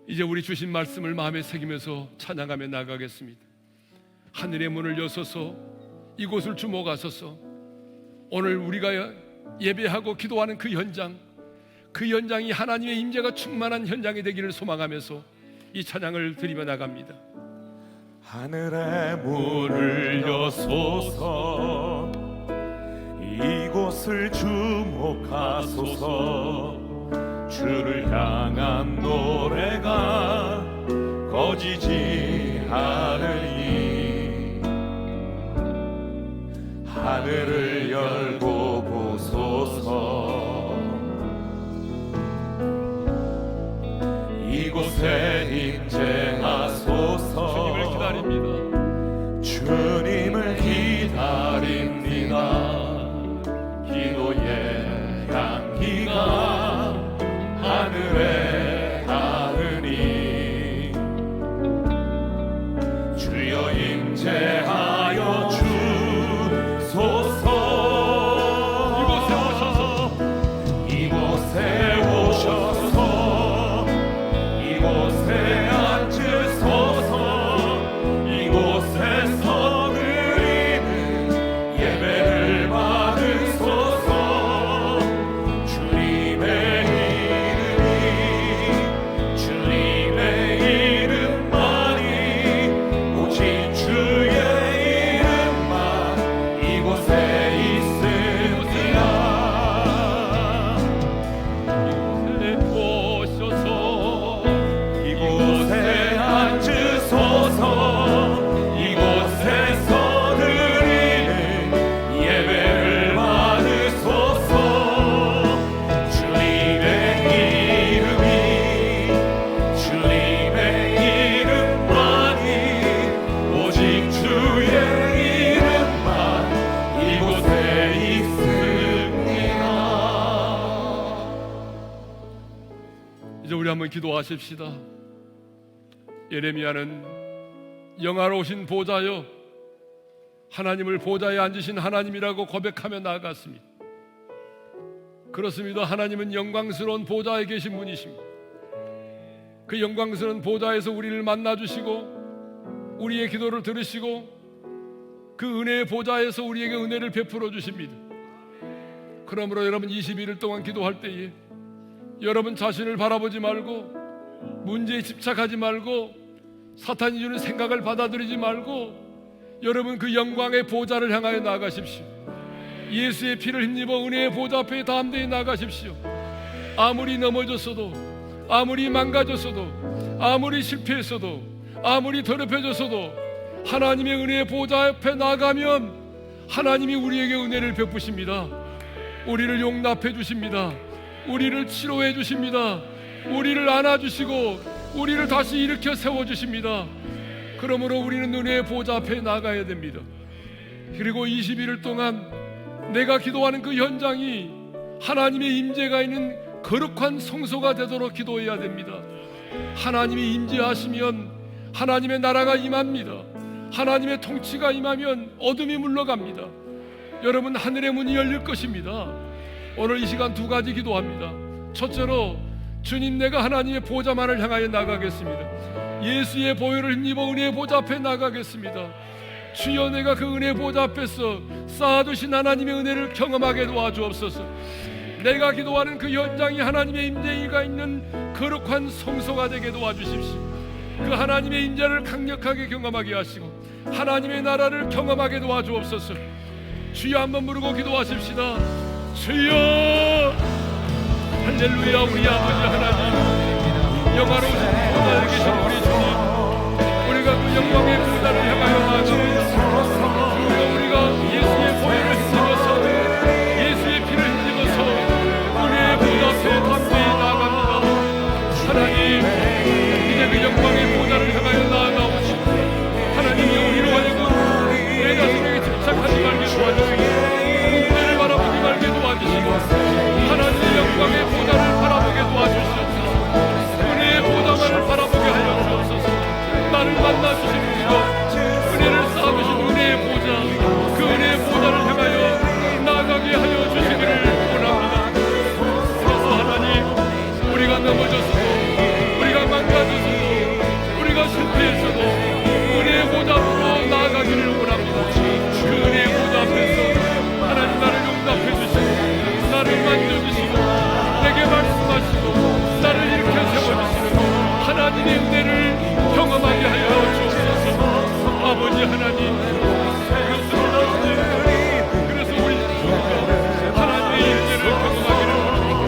이제 우리 주신 말씀을 마음에 새기면서 찬양하며 나가겠습니다. 하늘의 문을 여소서, 이곳을 주목하소서. 오늘 우리가 예배하고 기도하는 그 현장이 하나님의 임재가 충만한 현장이 되기를 소망하면서 이 찬양을 드리며 나갑니다. 하늘의 문을 여소서, 이곳을 주목하소서. 주를 향한 노래가 꺼지지 않으니 하늘을 열고 보소서. 이곳에 임재하소서. 주님을 기다립니다. 주님을 기다립니다. 기도의 향기가 하늘에 닿으니 주여 임재하여 주소서. 이곳에 오셔서 이곳에 앉으소서. 이곳에 한번 기도하십시다. 예레미야는 영화로우신 보좌여, 하나님을 보좌에 앉으신 하나님이라고 고백하며 나아갔습니다. 그렇습니다. 하나님은 영광스러운 보좌에 계신 분이십니다. 그 영광스러운 보좌에서 우리를 만나주시고 우리의 기도를 들으시고 그 은혜의 보좌에서 우리에게 은혜를 베풀어 주십니다. 그러므로 여러분 21일 동안 기도할 때에 여러분 자신을 바라보지 말고 문제에 집착하지 말고 사탄이 주는 생각을 받아들이지 말고 여러분 그 영광의 보좌를 향하여 나아가십시오. 예수의 피를 힘입어 은혜의 보좌 앞에 담대히 나아가십시오. 아무리 넘어졌어도, 아무리 망가졌어도, 아무리 실패했어도, 아무리 더럽혀졌어도 하나님의 은혜의 보좌 앞에 나가면 하나님이 우리에게 은혜를 베푸십니다. 우리를 용납해 주십니다. 우리를 치료해 주십니다. 우리를 안아주시고 우리를 다시 일으켜 세워주십니다. 그러므로 우리는 은혜의 보좌 앞에 나가야 됩니다. 그리고 21일 동안 내가 기도하는 그 현장이 하나님의 임재가 있는 거룩한 성소가 되도록 기도해야 됩니다. 하나님이 임재하시면 하나님의 나라가 임합니다. 하나님의 통치가 임하면 어둠이 물러갑니다. 여러분, 하늘의 문이 열릴 것입니다. 오늘 이 시간 두 가지 기도합니다. 첫째로, 주님, 내가 하나님의 보좌만을 향하여 나가겠습니다. 예수의 보혈을 힘입어 은혜의 보좌 앞에 나가겠습니다. 주여, 내가 그 은혜의 보좌 앞에서 쌓아두신 하나님의 은혜를 경험하게 도와주옵소서. 내가 기도하는 그 현장이 하나님의 임재가 있는 거룩한 성소가 되게 도와주십시오. 그 하나님의 임재를 강력하게 경험하게 하시고 하나님의 나라를 경험하게 도와주옵소서. 주여, 한번 부르고 기도하십시다. 주여, 할렐루야. 우리 아버지 하나님, 영화로우신 보좌에 계신 우리 주님, 우리가 그 영광의 보좌를 향하여 나아갑니다. 우리가 예수의 보혈을 힘입어서, 예수의 피를 힘입어서 은혜의 보좌 앞에 담대히 나아갑니다. 하나님, 이제 그 영광의 보좌를 향하여 나아가오시고 하나님이 우리로 하여금 내 자신에게 집착하지 말게 도와주시고 문제를 바라보지 말게 도와주시고 하나님의 영광의 보좌를 바라보게 도와주시옵소서. 은혜의 보좌만을 바라보게 하여 주옵소서. 나를 만나주시는 은혜를 쌓아주신 은혜의 보좌, 그 은혜의 보좌를 향하여 나아가게 하여 주시기를 원합니다. 그래서 하나님, 우리가 넘어졌어도, 우리가 망가졌어도, 우리가 실패했어도 은혜의 보좌 앞으로 나아가기를 원합니다. 그 은혜의 보좌 앞에서 하나님, 나를 용납해 주시고 나를 만져주시고 내게 말씀하시고 나를 일으켜 세워주시는 하나님의 은혜를 경험하게 하여 주옵소서. 아버지 하나님, 그래서 우리 하나님의 임재를 경험하기를 원합니다.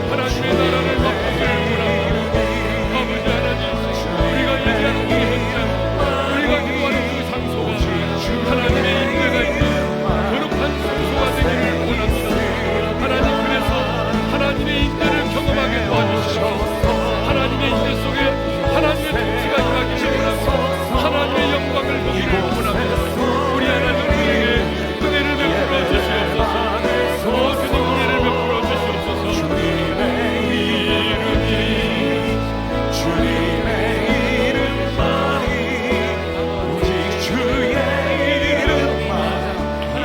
하나님의 나라를 맛보기를 원합니다. 아버지 하나님, 우리가 얘기하는 그 현장, 우리가 기도하는 그 장소가 하나님의 임재가 있는 거룩한 성소가 되기를 원합니다. 하나님, 그래서 하나님의 임재를 경험하게 도와주시고 하나님의 임재 속에 하나님의 통치가 임하기를 원합니다. 하나님의 영광을 보기를 원합니다. 우리 하나님, 우리에게 은혜를 베풀어 주시옵소서. 주님, 은혜를 베풀어 주시옵소서. 주님의 이름만이, 오직 주의 이름만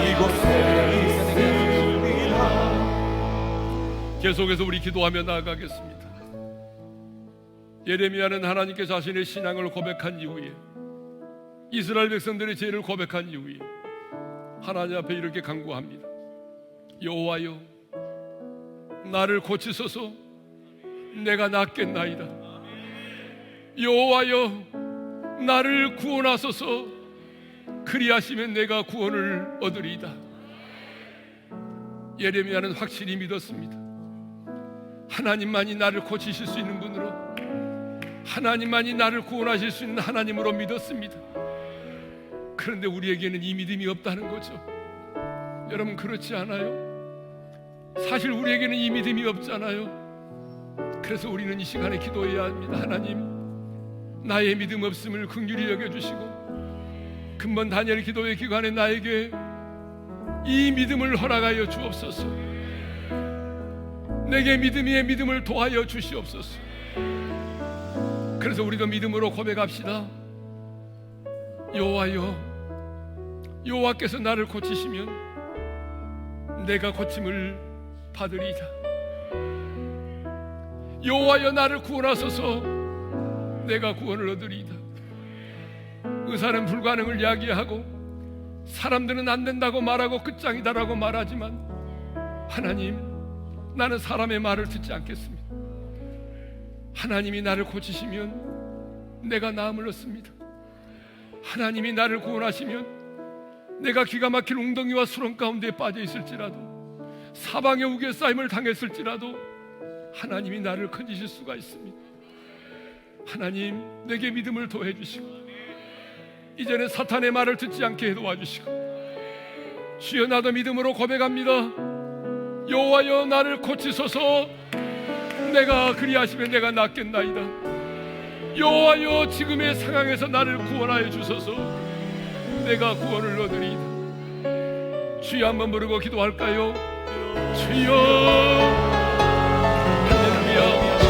이곳에 있으리라. 계속해서 우리 기도하며 나아가겠습니다. 예레미야는 하나님께 자신의 신앙을 고백한 이후에, 이스라엘 백성들의 죄를 고백한 이후에 하나님 앞에 이렇게 간구합니다. 여호와여, 나를 고치소서. 내가 낫겠나이다. 여호와여, 나를 구원하소서. 그리하시면 내가 구원을 얻으리이다. 예레미야는 확실히 믿었습니다. 하나님만이 나를 고치실 수 있는 분으로, 하나님만이 나를 구원하실 수 있는 하나님으로 믿었습니다. 그런데 우리에게는 이 믿음이 없다는 거죠. 여러분, 그렇지 않아요? 사실 우리에게는 이 믿음이 없잖아요. 그래서 우리는 이 시간에 기도해야 합니다. 하나님, 나의 믿음 없음을 긍휼히 여겨주시고 금번 다니엘 기도의 기간에 나에게 이 믿음을 허락하여 주옵소서. 내게 믿음 위에 믿음을 더하여 주시옵소서. 그래서 우리도 믿음으로 고백합시다. 여호와여, 여호와께서 나를 고치시면 내가 고침을 받으리이다. 여호와여, 나를 구원하소서 내가 구원을 얻으리이다. 의사는 불가능을 이야기하고 사람들은 안 된다고 말하고 끝장이다라고 말하지만 하나님, 나는 사람의 말을 듣지 않겠습니다. 하나님이 나를 고치시면 내가 나음을 얻습니다. 하나님이 나를 구원하시면 내가 기가 막힌 웅덩이와 수렁 가운데 빠져 있을지라도, 사방에 우겨싸임을 당했을지라도 하나님이 나를 건지실 수가 있습니다. 하나님, 내게 믿음을 더해 주시고 이제는 사탄의 말을 듣지 않게 도와주시고, 주여, 나도 믿음으로 고백합니다. 여호와여, 나를 고치소서 내가 그리하시면 내가 낫겠나이다. 여호와여, 지금의 상황에서 나를 구원하여 주소서 내가 구원을 얻으리이다. 주여, 한번 부르고 기도할까요? 주여, 할렐루야.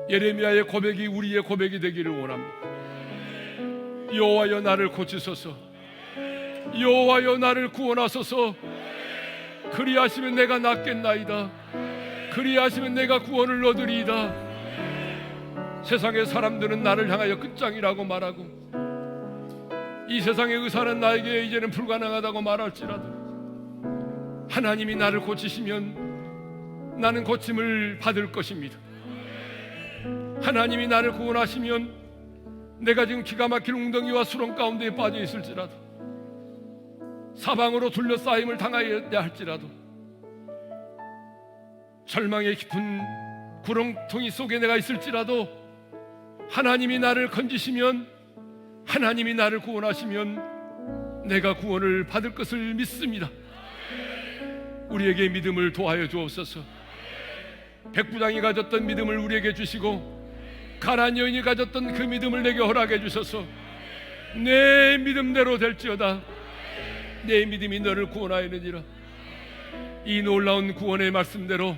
예레미야의 고백이 우리의 고백이 되기를 원합니다. 여호와여, 나를 고치소서. 여호와여, 나를 구원하소서. 그리하시면 내가 낫겠나이다. 그리하시면 내가 구원을 얻으리이다. 세상의 사람들은 나를 향하여 끝장이라고 말하고, 이 세상의 의사는 나에게 이제는 불가능하다고 말할지라도 하나님이 나를 고치시면 나는 고침을 받을 것입니다. 하나님이 나를 구원하시면 내가 지금 기가 막힌 웅덩이와 수렁 가운데에 빠져 있을지라도, 사방으로 둘러싸임을 당하여야 할지라도, 절망의 깊은 구렁텅이 속에 내가 있을지라도 하나님이 나를 건지시면, 하나님이 나를 구원하시면 내가 구원을 받을 것을 믿습니다. 우리에게 믿음을 도하여 주옵소서. 백부장이 가졌던 믿음을 우리에게 주시고 가나안 여인이 가졌던 그 믿음을 내게 허락해 주셔서 내 믿음대로 될지어다. 내 믿음이 너를 구원하였느니라. 이 놀라운 구원의 말씀대로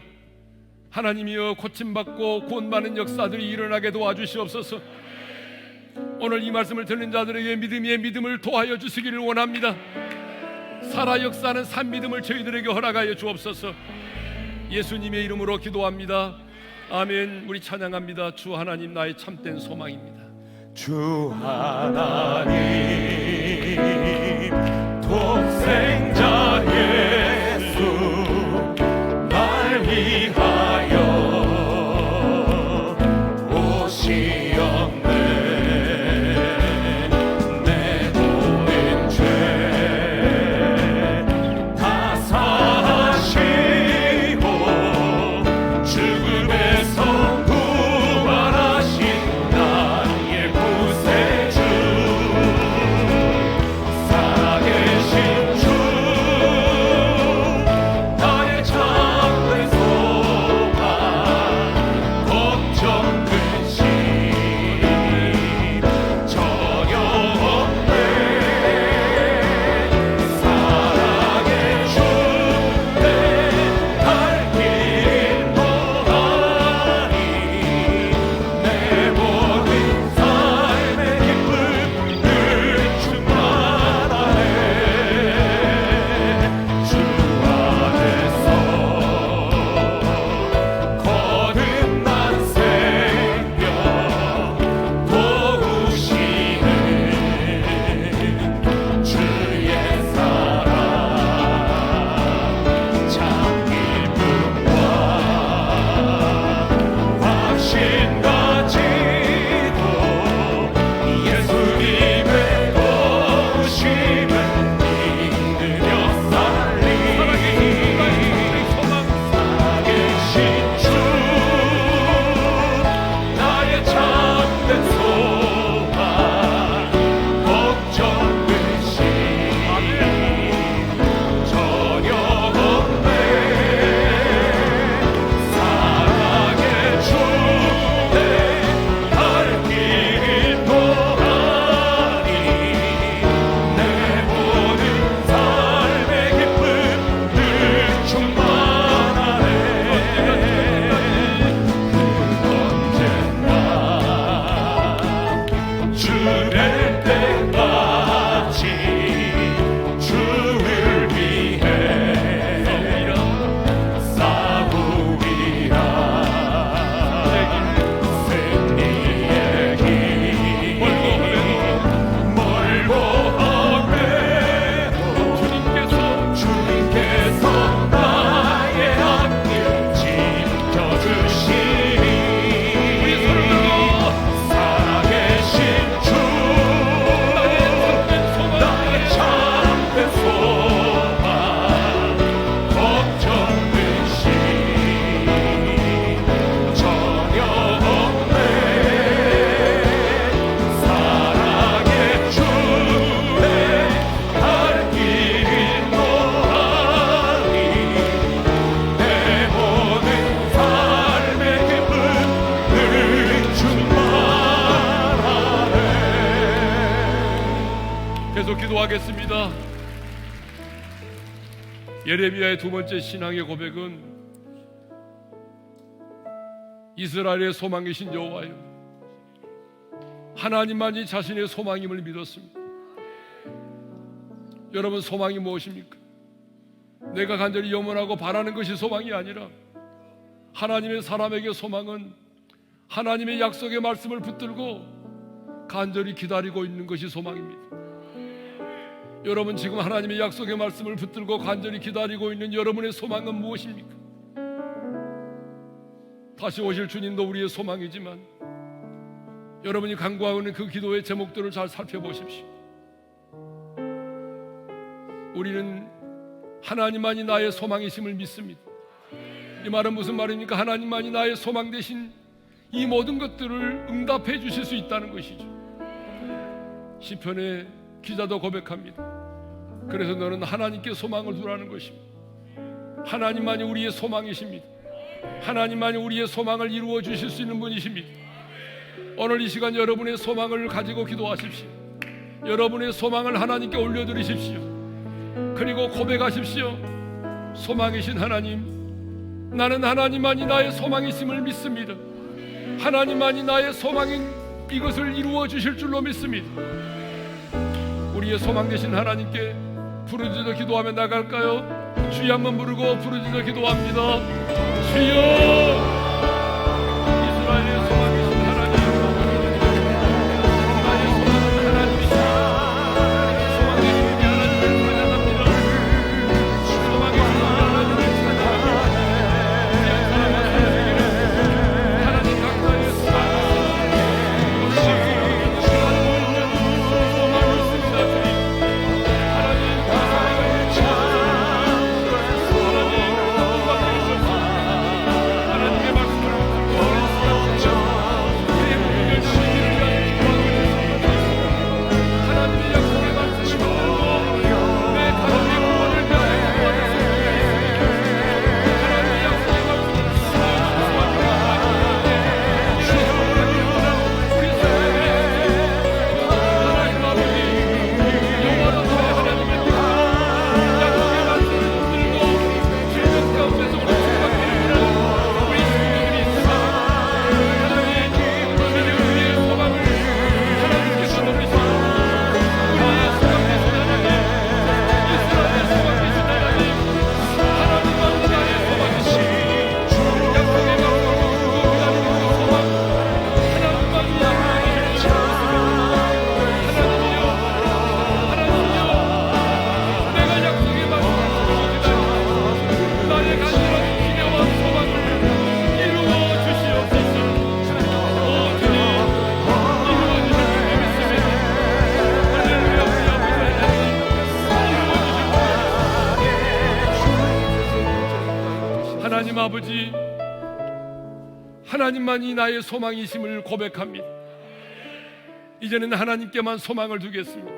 하나님이여 고침받고 구원받는 역사들이 일어나게 도와주시옵소서. 오늘 이 말씀을 듣는 자들에게 믿음의 믿음을 도하여 주시기를 원합니다. 살아 역사하는 산 믿음을 저희들에게 허락하여 주옵소서. 예수님의 이름으로 기도합니다. 아멘. 우리 찬양합니다. 주 하나님 나의 참된 소망입니다. 주 하나님 독생자 예수 날 위하여 오시었네. 내 모든 죄 다 사하시고 죽음에서 부활하신 나의 구세주 살아계신 주 나의 참된 소망 걱정 근심 전혀 없네. 사랑의 주내 갈 길 인도하니 내 모든 삶의 기쁨을 충만하네. 주 안에서 거듭난 생명 도우시는 주의 사랑 참 기쁨과 확신 가지고 예수님의 도우심을 믿으며 살리. 살아계신 주 나의 참된 소망 걱정 근심 전혀 없네. 사랑의 주내 갈 길 인도하니 내 모든 삶의 기쁨을 충만하네. 언젠가 주될 때까지 주를 위해 싸우리라. 승리의 길 멀고 하매도 주님께서 나의 앞길 지켜주시니 살아계신 주 나의 참된 소망 걱정 근심 전혀 없네. 사랑의 주내 갈 길 인도하니 내 모든 삶의 기쁨을 충만하네. 계속 기도하겠습니다. 예레미야의 두 번째 신앙의 고백은 이스라엘의 소망이신 여호와여, 하나님만이 자신의 소망임을 믿었습니다. 여러분, 소망이 무엇입니까? 내가 간절히 염원하고 바라는 것이 소망이 아니라 하나님의 사람에게 소망은 하나님의 약속의 말씀을 붙들고 간절히 기다리고 있는 것이 소망입니다. 여러분, 지금 하나님의 약속의 말씀을 붙들고 간절히 기다리고 있는 여러분의 소망은 무엇입니까? 다시 오실 주님도 우리의 소망이지만 여러분이 간구하고 있는 그 기도의 제목들을 잘 살펴보십시오. 우리는 하나님만이 나의 소망이심을 믿습니다. 이 말은 무슨 말입니까? 하나님만이 나의 소망 대신 이 모든 것들을 응답해 주실 수 있다는 것이죠. 시편의 기자도 고백합니다. 그래서 너는 하나님께 소망을 두라는 것입니다. 하나님만이 우리의 소망이십니다. 하나님만이 우리의 소망을 이루어 주실 수 있는 분이십니다. 오늘 이 시간 여러분의 소망을 가지고 기도하십시오. 여러분의 소망을 하나님께 올려드리십시오. 그리고 고백하십시오. 소망이신 하나님, 나는 하나님만이 나의 소망이심을 믿습니다. 하나님만이 나의 소망인 이것을 이루어 주실 줄로 믿습니다. 우리의 소망 되신 하나님께 부르짖어 기도하며 나갈까요? 주여 한번 부르고 부르짖어 기도합니다. 주여, 이스라엘의 소망이신 하나님, 나의 소망은 하나님이시다. 소망 되신 우리 하나님을 찬양합니다. 소망 되신 우리 하나님을 찬양합니다. 우리 한 사람한 사람에게는 하나님 각자의 하나님 아버지, 하나님만이 나의 소망이심을 고백합니다. 이제는 하나님께만 소망을 두겠습니다.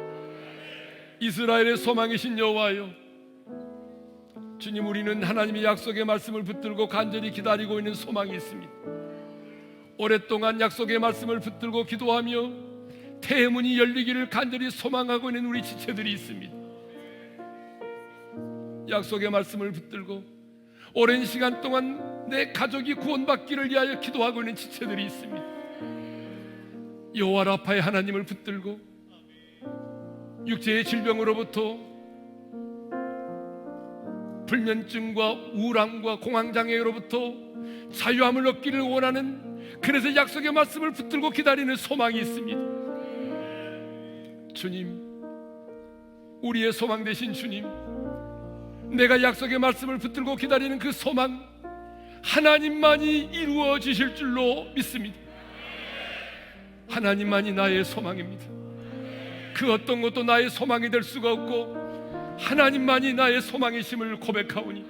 이스라엘의 소망이신 여호와여, 주님, 우리는 하나님의 약속의 말씀을 붙들고 간절히 기다리고 있는 소망이 있습니다. 오랫동안 약속의 말씀을 붙들고 기도하며 태문이 열리기를 간절히 소망하고 있는 우리 지체들이 있습니다. 약속의 말씀을 붙들고 오랜 시간 동안 내 가족이 구원받기를 위하여 기도하고 있는 지체들이 있습니다. 여호와 라파의 하나님을 붙들고 육체의 질병으로부터, 불면증과 우울함과 공황장애로부터 자유함을 얻기를 원하는, 그래서 약속의 말씀을 붙들고 기다리는 소망이 있습니다. 주님, 우리의 소망 되신 주님, 내가 약속의 말씀을 붙들고 기다리는 그 소망, 하나님만이 이루어 주실 줄로 믿습니다. 하나님만이 나의 소망입니다. 그 어떤 것도 나의 소망이 될 수가 없고 하나님만이 나의 소망이심을 고백하오니,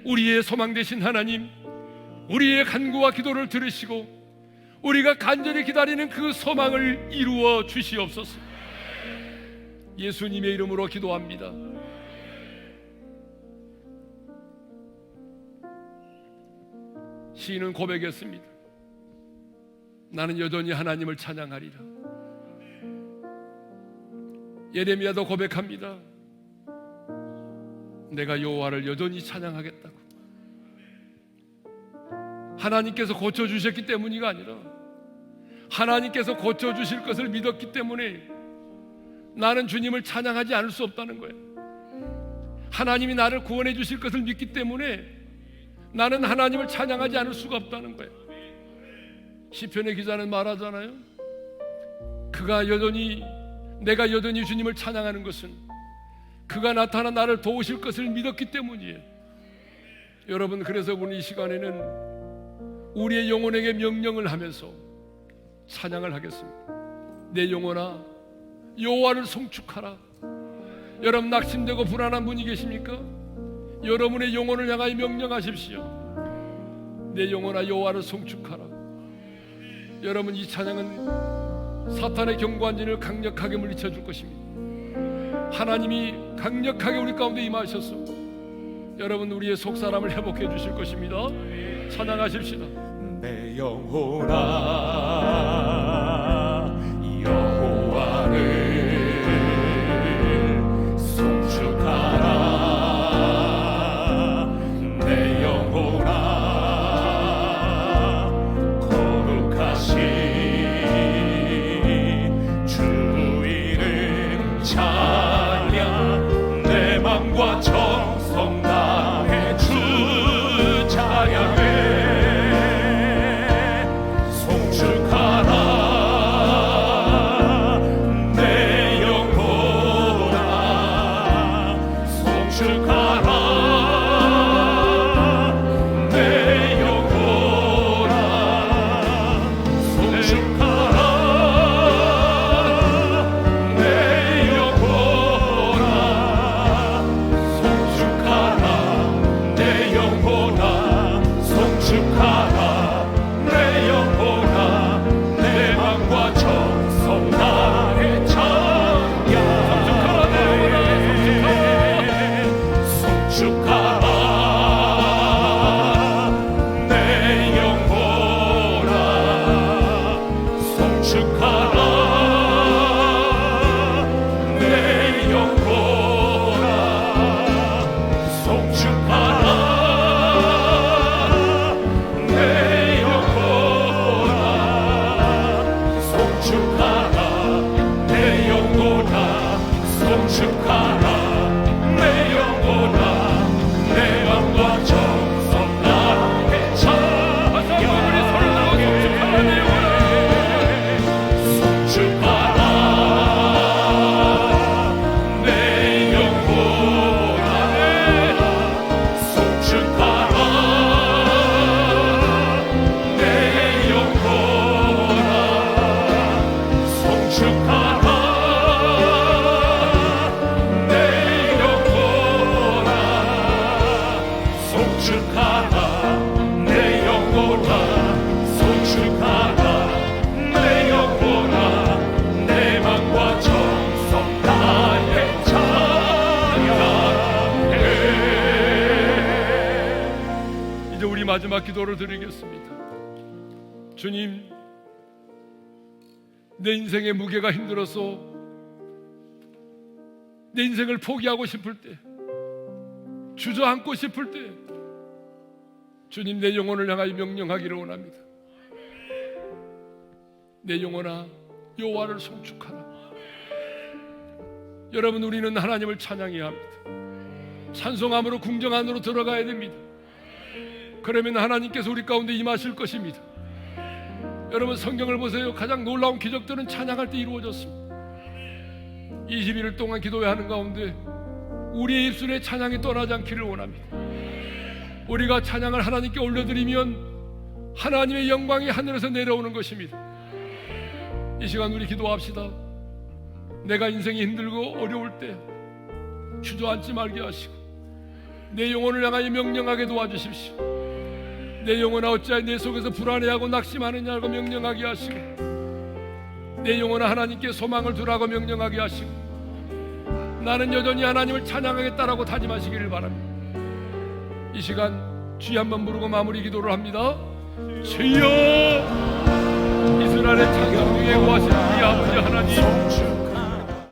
우리의 소망 되신 하나님, 우리의 간구와 기도를 들으시고 우리가 간절히 기다리는 그 소망을 이루어 주시옵소서. 예수님의 이름으로 기도합니다. 시인은 고백했습니다. 나는 여전히 하나님을 찬양하리라. 예레미야도 고백합니다. 내가 여호와를 여전히 찬양하겠다고. 하나님께서 고쳐주셨기 때문이가 아니라 하나님께서 고쳐주실 것을 믿었기 때문에 나는 주님을 찬양하지 않을 수 없다는 거예요. 하나님이 나를 구원해 주실 것을 믿기 때문에 나는 하나님을 찬양하지 않을 수가 없다는 거예요. 시편의 기자는 말하잖아요. 내가 여전히 주님을 찬양하는 것은 그가 나타나 나를 도우실 것을 믿었기 때문이에요. 여러분, 그래서 우리 이 시간에는 우리의 영혼에게 명령을 하면서 찬양을 하겠습니다. 내 영혼아, 여호와를 송축하라. 여러분, 낙심되고 불안한 분이 계십니까? 여러분의 영혼을 향하여 명령하십시오. 내 영혼아, 여호와를 송축하라. 여러분, 이 찬양은 사탄의 경관진을 강력하게 물리쳐 줄 것입니다. 하나님이 강력하게 우리 가운데 임하셔서 여러분, 우리의 속사람을 회복해 주실 것입니다. 찬양하십시다. 내 영혼아, 여호와를 송축하라. 송축하라 내 영혼아 송축하라 내 영혼아 내 맘과 정성 다해 찬양해. 이제 우리 마지막 기도를 드리겠습니다. 주님, 내 인생의 무게가 힘들어서 내 인생을 포기하고 싶을 때, 주저앉고 싶을 때 주님, 내 영혼을 향하여 명령하기를 원합니다. 내 영혼아 여호와를 송축하라. 여러분, 우리는 하나님을 찬양해야 합니다. 찬송함으로 궁정 안으로 들어가야 됩니다. 그러면 하나님께서 우리 가운데 임하실 것입니다. 여러분, 성경을 보세요. 가장 놀라운 기적들은 찬양할 때 이루어졌습니다. 21일 동안 기도회 하는 가운데 우리의 입술에 찬양이 떠나지 않기를 원합니다. 우리가 찬양을 하나님께 올려드리면 하나님의 영광이 하늘에서 내려오는 것입니다. 이 시간 우리 기도합시다. 내가 인생이 힘들고 어려울 때 주저앉지 말게 하시고 내 영혼을 향하여 명령하게 도와주십시오. 내 영혼아 어찌하여 내 속에서 불안해하고 낙심하느냐고 명령하게 하시고 내 영혼아 하나님께 소망을 두라고 명령하게 하시고 나는 여전히 하나님을 찬양하겠다라고 다짐하시기를 바랍니다. 이 시간 주여 한번 부르고 마무리 기도를 합니다. 주여, 이스라엘의 창조 중에 거하신 우리 아버지 하나님,